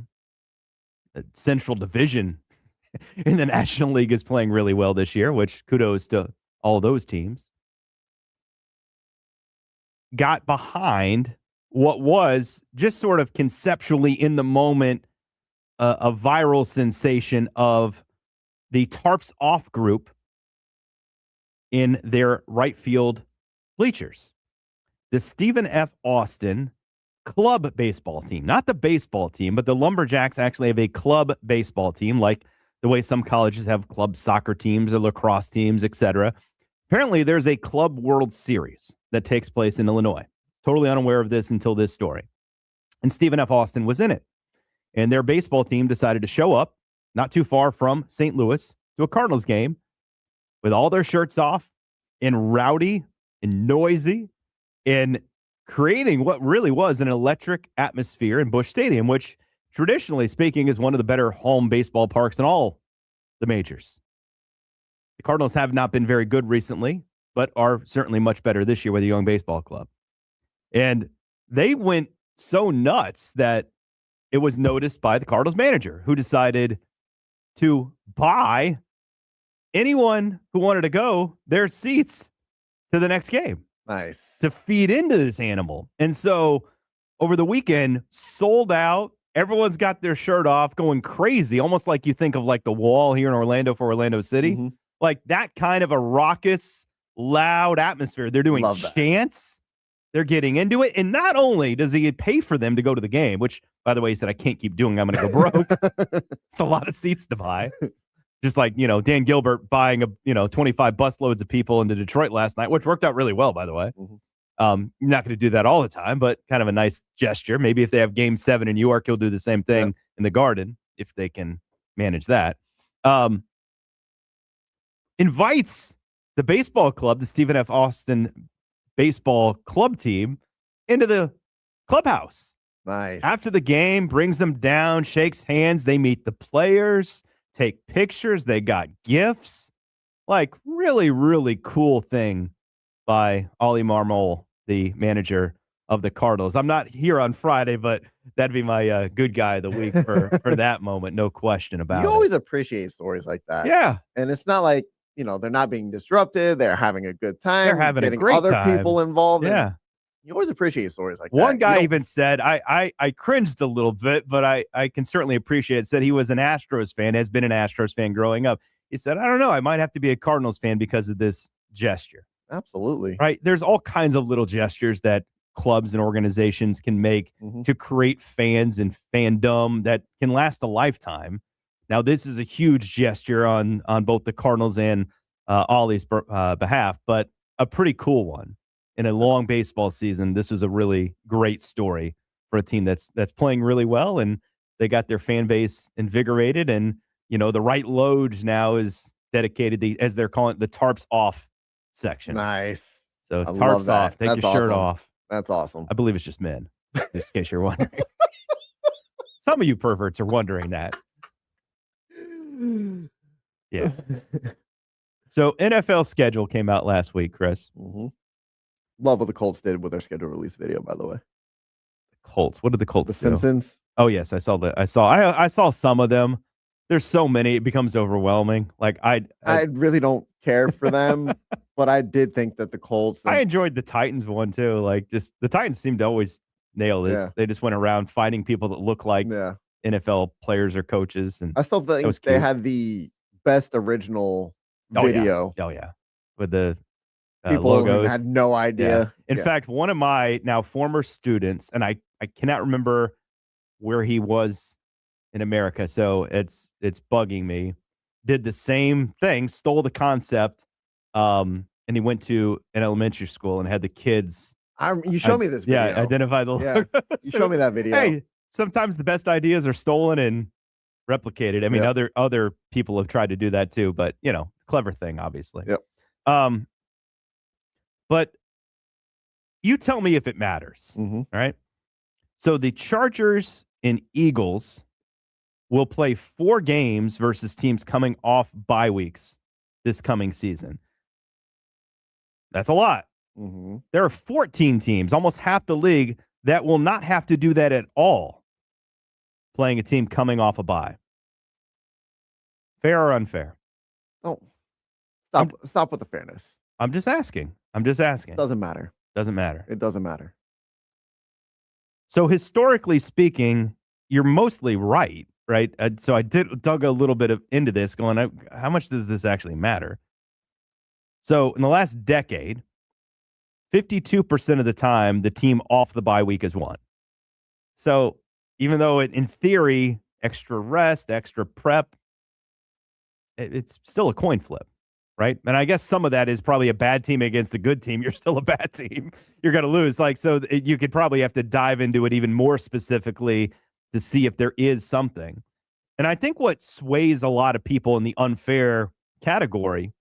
Central Division in the National League is playing really well this year, which kudos to all those teams. Got behind what was just sort of conceptually in the moment a viral sensation of the Tarps Off group in their right field bleachers. The Stephen F. Austin club baseball team, not the baseball team, but the Lumberjacks actually have a club baseball team, like the way some colleges have club soccer teams or lacrosse teams, etc. Apparently, there's a Club World Series that takes place in Illinois. Totally unaware of this until this story. And Stephen F. Austin was in it. And their baseball team decided to show up not too far from St. Louis to a Cardinals game with all their shirts off and rowdy and noisy and creating what really was an electric atmosphere in Busch Stadium, which traditionally speaking is one of the better home baseball parks in all the majors. The Cardinals have not been very good recently, but are certainly much better this year with a young baseball club. And they went so nuts that it was noticed by the Cardinals manager, who decided to buy anyone who wanted to go their seats to the next game. Nice. To feed into this animal. And so over the weekend, sold out. Everyone's got their shirt off, going crazy, almost like you think of like the Wall here in Orlando for Orlando City. Mm-hmm. Like that kind of a raucous, loud atmosphere. They're doing chants. They're getting into it. And not only does he pay for them to go to the game, which, by the way, he said, I can't keep doing. I'm going to go broke. It's a lot of seats to buy. Just like, Dan Gilbert buying 25 busloads of people into Detroit last night, which worked out really well, by the way. Mm-hmm. You're not going to do that all the time, but kind of a nice gesture. Maybe if they have Game 7 in New York, he'll do the same thing in the Garden, if they can manage that. Invites the baseball club, the Stephen F. Austin baseball club team, into the clubhouse. Nice. After the game, brings them down, shakes hands. They meet the players, take pictures. They got gifts. Like, really, really cool thing by Ollie Marmol, the manager of the Cardinals. I'm not here on Friday, but that'd be my good guy of the week for that moment. No question about it. You always appreciate stories like that. Yeah. And it's not like, they're not being disrupted. They're having a good time. They're having a great other time. people involved. Yeah. You always appreciate stories like that. One guy even said, I cringed a little bit, but I can certainly appreciate it. Said he was an Astros fan, has been an Astros fan growing up. He said, I don't know, I might have to be a Cardinals fan because of this gesture. Absolutely. Right? There's all kinds of little gestures that clubs and organizations can make to create fans and fandom that can last a lifetime. Now, this is a huge gesture on both the Cardinals and Ollie's behalf, but a pretty cool one. In a long baseball season, this was a really great story for a team that's playing really well, and they got their fan base invigorated. And the right loge now is dedicated, as they're calling it, the Tarps Off section. Nice. So Tarps Off, take your shirt off. That's awesome. I believe it's just men, just in case you're wondering. Some of you perverts are wondering that. Yeah. So NFL schedule came out last week, Chris. Mm-hmm. Love what the Colts did with their schedule release video, by the way. Colts. What did the Colts do? The Simpsons. Oh yes, I saw that. I saw some of them. There's so many, it becomes overwhelming. Like I really don't care for them, but I did think that the Colts. I enjoyed the Titans one too. Like, just the Titans seemed to always nail this. Yeah. They just went around finding people that look like NFL players or coaches. And I still think they had the best original video. Oh yeah. With the People logos. had no idea. In fact, one of my now former students, and I cannot remember where he was in America, so it's bugging me, did the same thing, stole the concept, and he went to an elementary school and had the kids. You showed me this video. Yeah, identify the logos. You showed me that video. Hey, sometimes the best ideas are stolen and replicated. I mean, other people have tried to do that too, but clever thing, obviously. Yep. But you tell me if it matters. Mm-hmm. All right. So the Chargers and Eagles will play 4 games versus teams coming off bye weeks this coming season. That's a lot. Mm-hmm. There are 14 teams, almost half the league, that will not have to do that at all, playing a team coming off a bye. Fair or unfair? Oh, stop with the fairness. I'm just asking. Doesn't matter. Doesn't matter. It doesn't matter. So historically speaking, you're mostly right? So I dug a little bit into this, going, how much does this actually matter? So in the last decade, 52% of the time, the team off the bye week has won. So even though in theory, extra rest, extra prep, it's still a coin flip, right? And I guess some of that is probably a bad team against a good team. You're still a bad team. You're going to lose. So you could probably have to dive into it even more specifically to see if there is something. And I think what sways a lot of people in the unfair category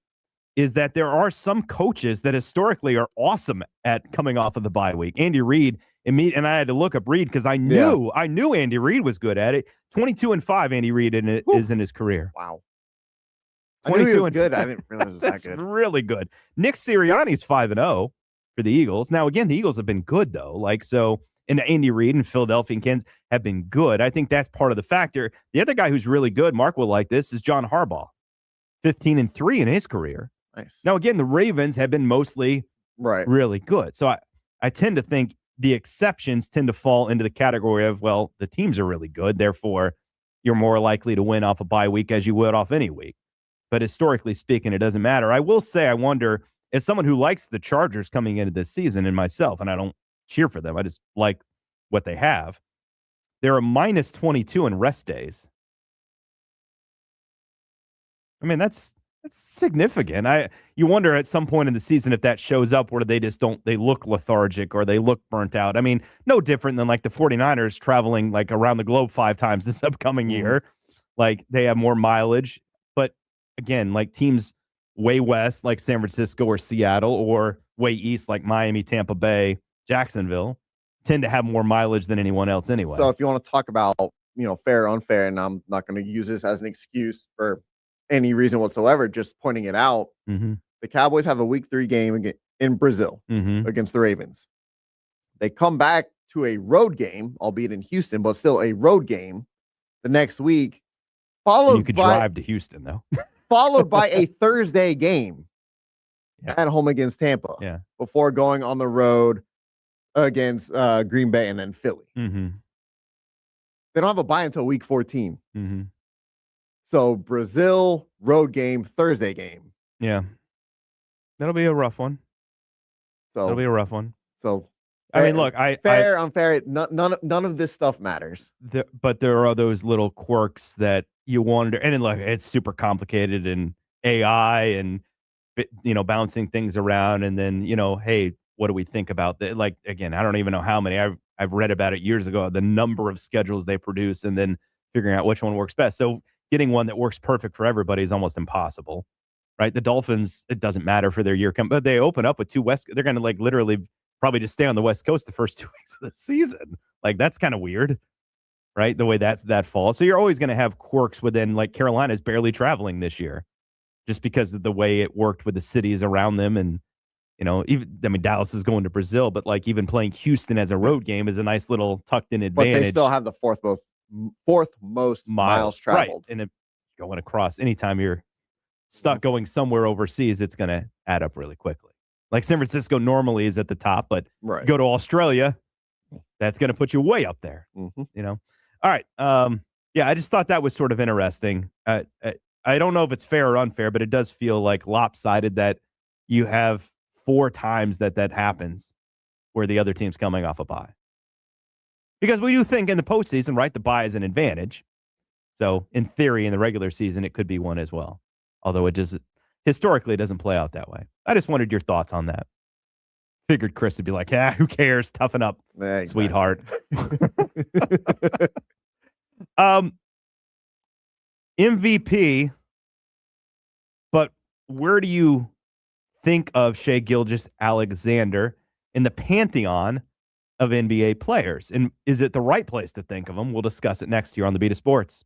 is that there are some coaches that historically are awesome at coming off of the bye week. Andy Reid, and I had to look up Reid because I knew Andy Reid was good at it. 22-5 Andy Reid is in his career. Wow. 22 and good. I didn't realize it was that good. Really good. Nick Sirianni's 5-0 for the Eagles. Now, again, the Eagles have been good, though. And Andy Reid and Philadelphia and Kansas have been good. I think that's part of the factor. The other guy who's really good, Mark will like this, is John Harbaugh. 15-3 in his career. Nice. Now, again, the Ravens have been mostly really good. So I tend to think the exceptions tend to fall into the category of, well, the teams are really good. Therefore, you're more likely to win off a bye week as you would off any week. But historically speaking, it doesn't matter. I will say, I wonder, as someone who likes the Chargers coming into this season and myself, and I don't cheer for them, I just like what they have. They're a minus 22 in rest days. I mean, that's significant. You wonder at some point in the season if that shows up where they look lethargic or they look burnt out. I mean, no different than like the 49ers traveling like around the globe 5 times this upcoming year. Like they have more mileage. But again, like teams way west like San Francisco or Seattle, or way east like Miami, Tampa Bay, Jacksonville, tend to have more mileage than anyone else anyway. So if you want to talk about, fair or unfair, and I'm not going to use this as an excuse for any reason whatsoever, just pointing it out, the Cowboys have a week 3 game in Brazil against the Ravens. They come back to a road game, albeit in Houston, but still a road game the next week. You could drive to Houston, though. Followed by a Thursday game at home against Tampa before going on the road against Green Bay and then Philly. They don't have a bye until week 14. So Brazil, road game, Thursday game. Yeah. That'll be a rough one. So I mean, look, fair, unfair, none of this stuff matters. But there are those little quirks that you wonder, and look, it's super complicated, and AI and bouncing things around, and then hey, what do we think about that? Like, again, I don't even know how many. I've read about it years ago, the number of schedules they produce, and then figuring out which one works best. So getting one that works perfect for everybody is almost impossible, right? The Dolphins, it doesn't matter for their year, but they open up with 2 West. They're going to like literally probably just stay on the West Coast the first 2 weeks of the season. Like that's kind of weird, right? The way that falls. So you're always going to have quirks within, like Carolina's barely traveling this year just because of the way it worked with the cities around them. And, Dallas is going to Brazil, but like even playing Houston as a road game is a nice little tucked in advantage. But they still have the fourth most miles traveled. Right. And going across, anytime you're stuck going somewhere overseas, it's going to add up really quickly. Like San Francisco normally is at the top, but go to Australia, that's going to put you way up there. All right. Yeah, I just thought that was sort of interesting. I don't know if it's fair or unfair, but it does feel like lopsided that you have 4 times that happens where the other team's coming off a bye. Because we do think in the postseason, right, the bye is an advantage. So in theory, in the regular season, it could be one as well. Although it just historically it doesn't play out that way. I just wanted your thoughts on that. Figured Chris would be like, who cares? Toughen up, Yeah, exactly. sweetheart. MVP, but where do you think of Shai Gilgeous-Alexander in the pantheon of NBA players? And is it the right place to think of him? We'll discuss it next year on the Beat of Sports.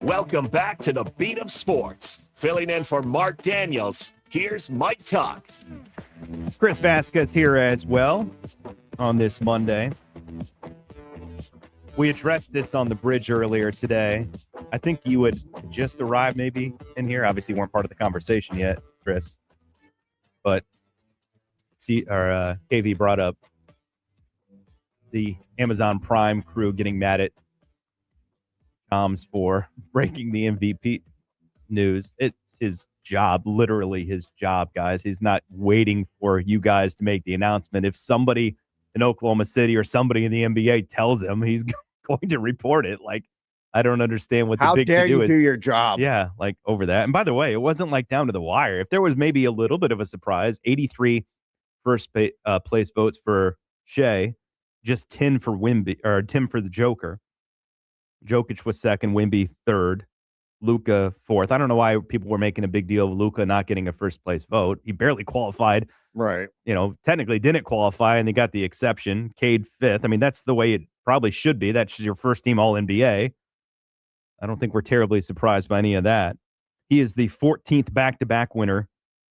Welcome back to the Beat of Sports. Filling in for Marc Daniels, here's Mike Tuck. Chris Vasquez here as well on this Monday. We addressed this on the bridge earlier today. I think you had just arrived maybe in here. Obviously, weren't part of the conversation yet, Chris. But KV brought up the Amazon Prime crew getting mad at Toms for breaking the MVP news. It's his job, literally his job, guys. He's not waiting for you guys to make the announcement. If somebody in Oklahoma City or somebody in the NBA tells him, he's going to report it. Like, I don't understand what the big to do is. How dare you do your job? Yeah, like over that. And by the way, it wasn't like down to the wire. If there was maybe a little bit of a surprise, 83 first place votes for Shea, just 10 for Wemby, or 10 for the Joker. Jokic was second, Wemby third, Luka fourth. I don't know why people were making a big deal of Luka not getting a first place vote. He barely qualified. Right. Technically didn't qualify, and they got the exception. Cade fifth. I mean, that's the way it probably should be. That's your first team All-NBA. I don't think we're terribly surprised by any of that. He is the 14th back-to-back winner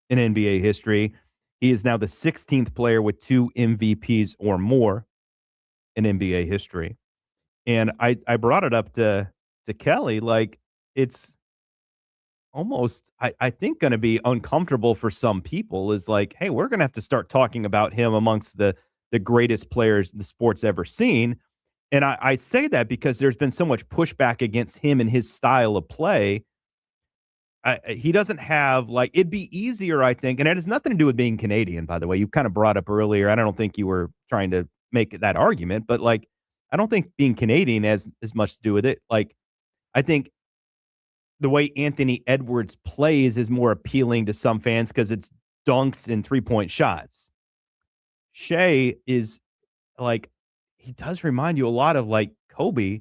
in NBA history. He is now the 16th player with 2 MVPs or more in NBA history. And I brought it up to Kelly, like, it's almost, I think, going to be uncomfortable for some people is like, hey, we're going to have to start talking about him amongst the greatest players the sport's ever seen. And I say that because there's been so much pushback against him and his style of play. He doesn't have, like, it'd be easier, I think, and it has nothing to do with being Canadian, by the way. You kind of brought up earlier. I don't think you were trying to make that argument, but, like, I don't think being Canadian has as much to do with it. Like, I think the way Anthony Edwards plays is more appealing to some fans because it's dunks and three-point shots. Shea is, like, he does remind you a lot of, like, Kobe.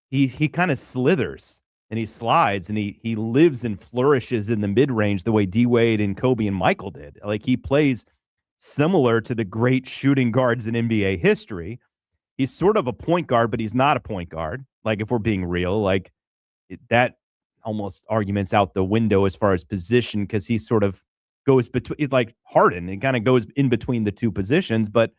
He kind of slithers and he slides and he lives and flourishes in the mid-range the way D-Wade and Kobe and Michael did. Like, he plays similar to the great shooting guards in NBA history. He's sort of a point guard, but he's not a point guard. Like, if we're being real, like, that almost arguments out the window as far as position, because he sort of goes between, it's like Harden. It kind of goes in between the two positions, but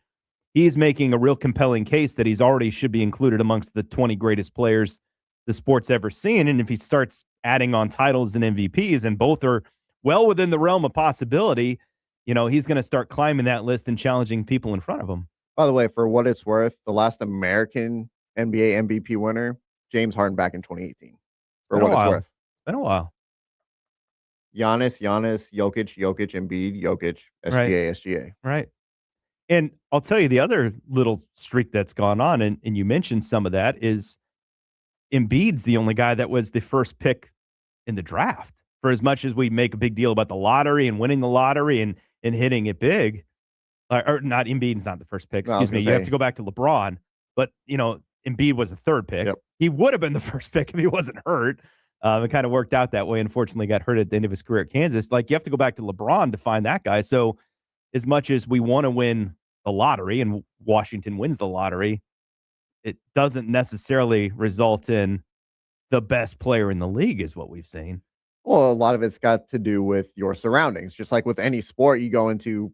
he's making a real compelling case that he's already should be included amongst the 20 greatest players the sport's ever seen. And if he starts adding on titles and MVPs, and both are well within the realm of possibility, he's going to start climbing that list and challenging people in front of him. By the way, for what it's worth, the last American NBA MVP winner, James Harden, back in 2018. For what it's worth. It's been a while. Giannis, Jokic, Embiid, Jokic, SGA, SGA. Right. And I'll tell you the other little streak that's gone on, and you mentioned some of that, is Embiid's the only guy that was the first pick in the draft. For as much as we make a big deal about the lottery and winning the lottery and hitting it big, or not, Embiid's not the first pick. Excuse me. You have to go back to LeBron. But, Embiid was the third pick. Yep. He would have been the first pick if he wasn't hurt. It kind of worked out that way. Unfortunately, got hurt at the end of his career at Kansas. Like, you have to go back to LeBron to find that guy. So as much as we want to win the lottery and Washington wins the lottery, it doesn't necessarily result in the best player in the league is what we've seen. Well, a lot of it's got to do with your surroundings. Just like with any sport, you go into,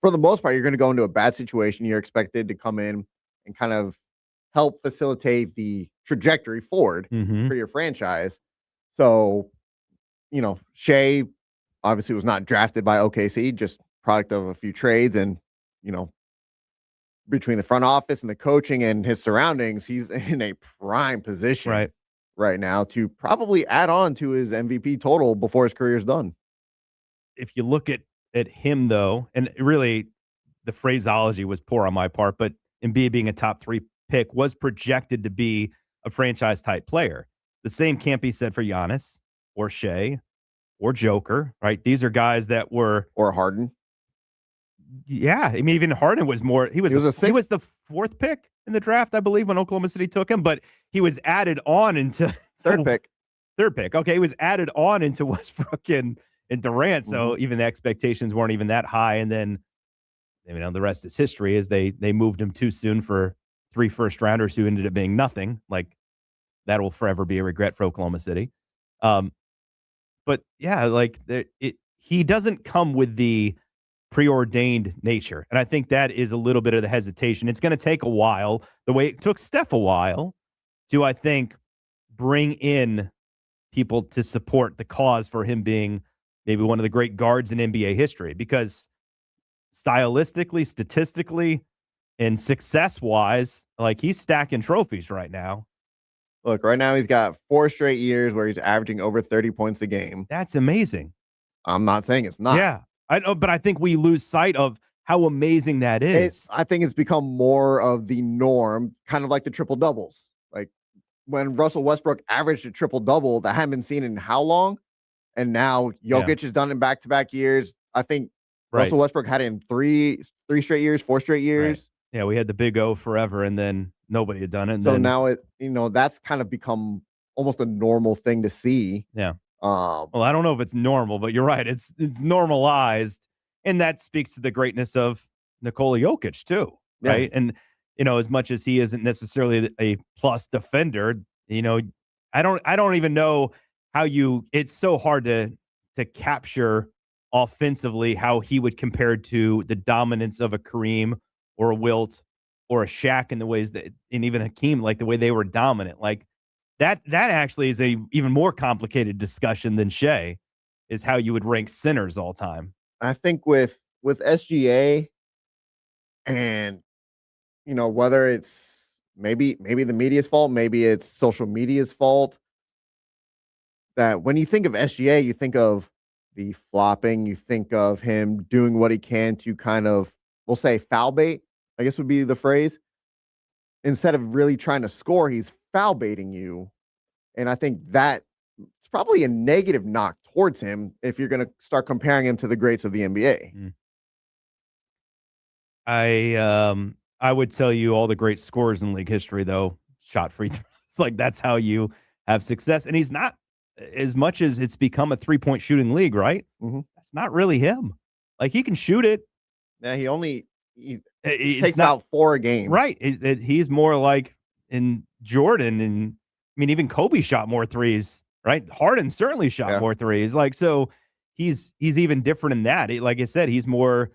for the most part, you're going to go into a bad situation. You're expected to come in and kind of help facilitate the trajectory forward for your franchise. So, Shea obviously was not drafted by OKC, just product of a few trades. And, between the front office and the coaching and his surroundings, he's in a prime position right now to probably add on to his MVP total before his career is done. If you look at him, though, and really the phraseology was poor on my part, but Embiid being a top 3 pick was projected to be a franchise-type player. The same can't be said for Giannis or Shea or Joker, right? These are guys that were... Or Harden. Yeah, I mean, even Harden was more... He was the 4th pick in the draft, I believe, when Oklahoma City took him, but he was added on into... Third pick. Okay, he was added on into Westbrook and Durant, so even the expectations weren't even that high, and then, the rest is history, as they moved him too soon for 3 first-rounders who ended up being nothing, like that will forever be a regret for Oklahoma City. But yeah, like he doesn't come with the preordained nature. And I think that is a little bit of the hesitation. It's going to take a while, the way it took Steph a while to, I think, bring in people to support the cause for him being maybe one of the great guards in NBA history, because stylistically, statistically, and success-wise, like, he's stacking trophies right now. Look, right now he's got 4 straight years where he's averaging over 30 points a game. That's amazing. I'm not saying it's not. Yeah, I know, but I think we lose sight of how amazing that is. I think it's become more of the norm, kind of like the triple doubles. Like when Russell Westbrook averaged a triple double, that hadn't been seen in how long? And now Jokic has done it in back-to-back years. I think Russell Westbrook had it in three straight years, 4 straight years. Right. Yeah, we had the Big O forever, and then nobody had done it. So now that's kind of become almost a normal thing to see. Yeah. Well, I don't know if it's normal, but you're right. It's normalized, and that speaks to the greatness of Nikola Jokic too, right? Yeah. And as much as he isn't necessarily a plus defender, I don't even know how it's so hard to capture offensively how he would compare to the dominance of a Kareem or a Wilt or a Shaq in the ways that, and even Hakeem, like the way they were dominant. Like that actually is a even more complicated discussion than Shea, is how you would rank centers all time. I think with SGA, and whether it's maybe the media's fault, maybe it's social media's fault, that when you think of SGA, you think of the flopping, you think of him doing what he can to kind of, we'll say, foul bait, I guess would be the phrase. Instead of really trying to score, he's foul baiting you. And I think that it's probably a negative knock towards him if you're going to start comparing him to the greats of the NBA. I would tell you all the great scorers in league history, though, shot free throws. Like, that's how you have success. And he's not, as much as it's become a 3-point shooting league, right? Mm-hmm. That's not really him. Like, he can shoot it. Yeah, he takes about 4 a game. Right. He's more like in Jordan, and I mean, even Kobe shot more threes, right? Harden certainly shot more threes. Like, so he's even different in that. Like I said, he's more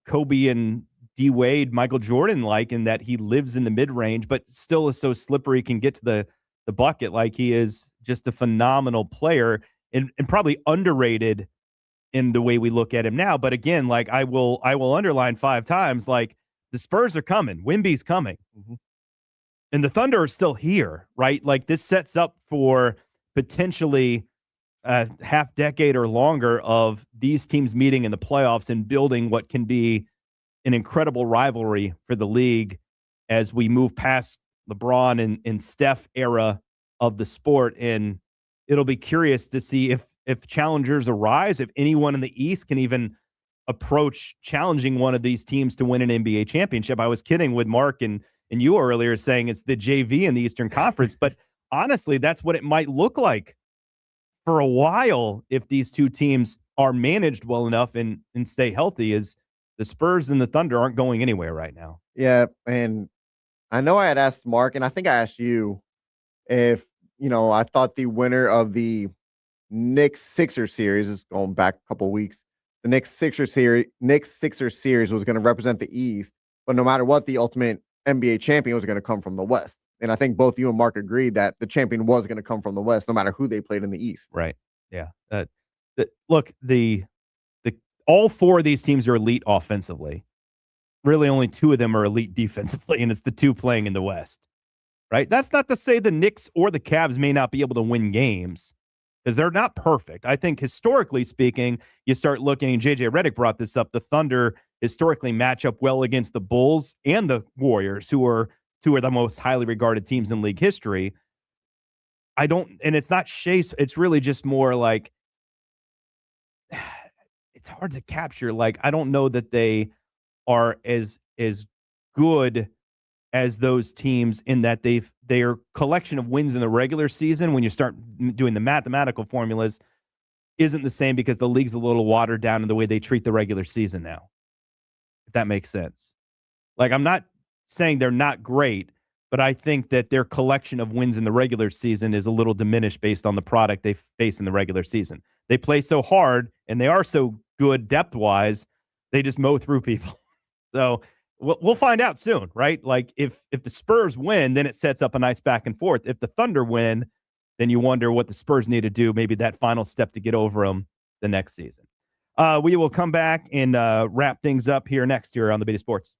Kobe and D Wade, Michael Jordan like, in that he lives in the mid range, but still is so slippery, can get to the bucket. Like, he is just a phenomenal player and probably underrated in the way we look at him now. But again, like I will underline 5 times, like, the Spurs are coming. Wemby's coming. Mm-hmm. And the Thunder are still here, right? Like, this sets up for potentially a half decade or longer of these teams meeting in the playoffs and building what can be an incredible rivalry for the league as we move past LeBron and Steph era of the sport. And it'll be curious to see if challengers arise, if anyone in the East can even approach challenging one of these teams to win an NBA championship. I was kidding with Mark and you earlier, saying it's the JV in the Eastern Conference, but honestly, that's what it might look like for a while if these two teams are managed well enough and stay healthy. Is the Spurs and the Thunder aren't going anywhere right now. Yeah, and I know I had asked Mark, and I think I asked you if, I thought the winner of the Knicks-Sixers series, is going back a couple of weeks, the Knicks-Sixers series was going to represent the East, but no matter what, the ultimate NBA champion was going to come from the West. And I think both you and Mark agreed that the champion was going to come from the West, no matter who they played in the East. Right. Yeah. Look, all 4 of these teams are elite offensively. Really, only 2 of them are elite defensively, and it's the 2 playing in the West. Right. That's not to say the Knicks or the Cavs may not be able to win games, because they're not perfect. I think historically speaking, you start looking, and JJ Redick brought this up, the Thunder historically match up well against the Bulls and the Warriors, who are 2 of the most highly regarded teams in league history. And it's not Chase, it's really just more like, it's hard to capture. Like, I don't know that they are as good as those teams, in that their collection of wins in the regular season, when you start doing the mathematical formulas, isn't the same, because the league's a little watered down in the way they treat the regular season now, if that makes sense. Like, I'm not saying they're not great, but I think that their collection of wins in the regular season is a little diminished based on the product they face in the regular season. They play so hard and they are so good depth-wise, they just mow through people. So we'll find out soon, right? Like if the Spurs win, then it sets up a nice back and forth. If the Thunder win, then you wonder what the Spurs need to do, maybe that final step to get over them the next season. We will come back and wrap things up here next year on the BD Sports.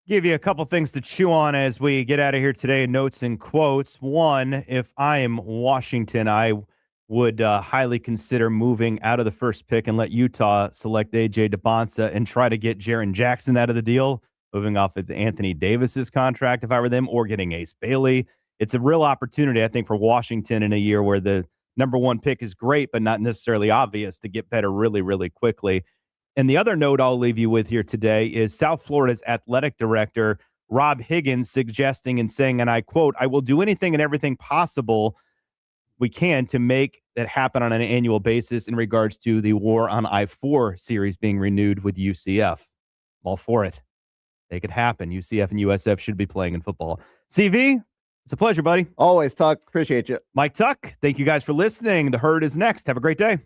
Give you a couple things to chew on as we get out of here today. Notes and quotes. One, if I am Washington, I would highly consider moving out of the first pick and let Utah select A.J. DeBonsa and try to get Jaren Jackson out of the deal, moving off of Anthony Davis's contract if I were them, or getting Ace Bailey. It's a real opportunity, I think, for Washington in a year where the number one pick is great, but not necessarily obvious, to get better really, really quickly. And the other note I'll leave you with here today is South Florida's athletic director, Rob Higgins, suggesting and saying, and I quote, "I will do anything and everything possible we can to make that happen on an annual basis in regards to the War on I-4 series being renewed with UCF." I'm all for it. Make it happen. UCF and USF should be playing in football. CV, it's a pleasure, buddy. Always, Tuck. Appreciate you. Mike Tuck, thank you guys for listening. The Herd is next. Have a great day.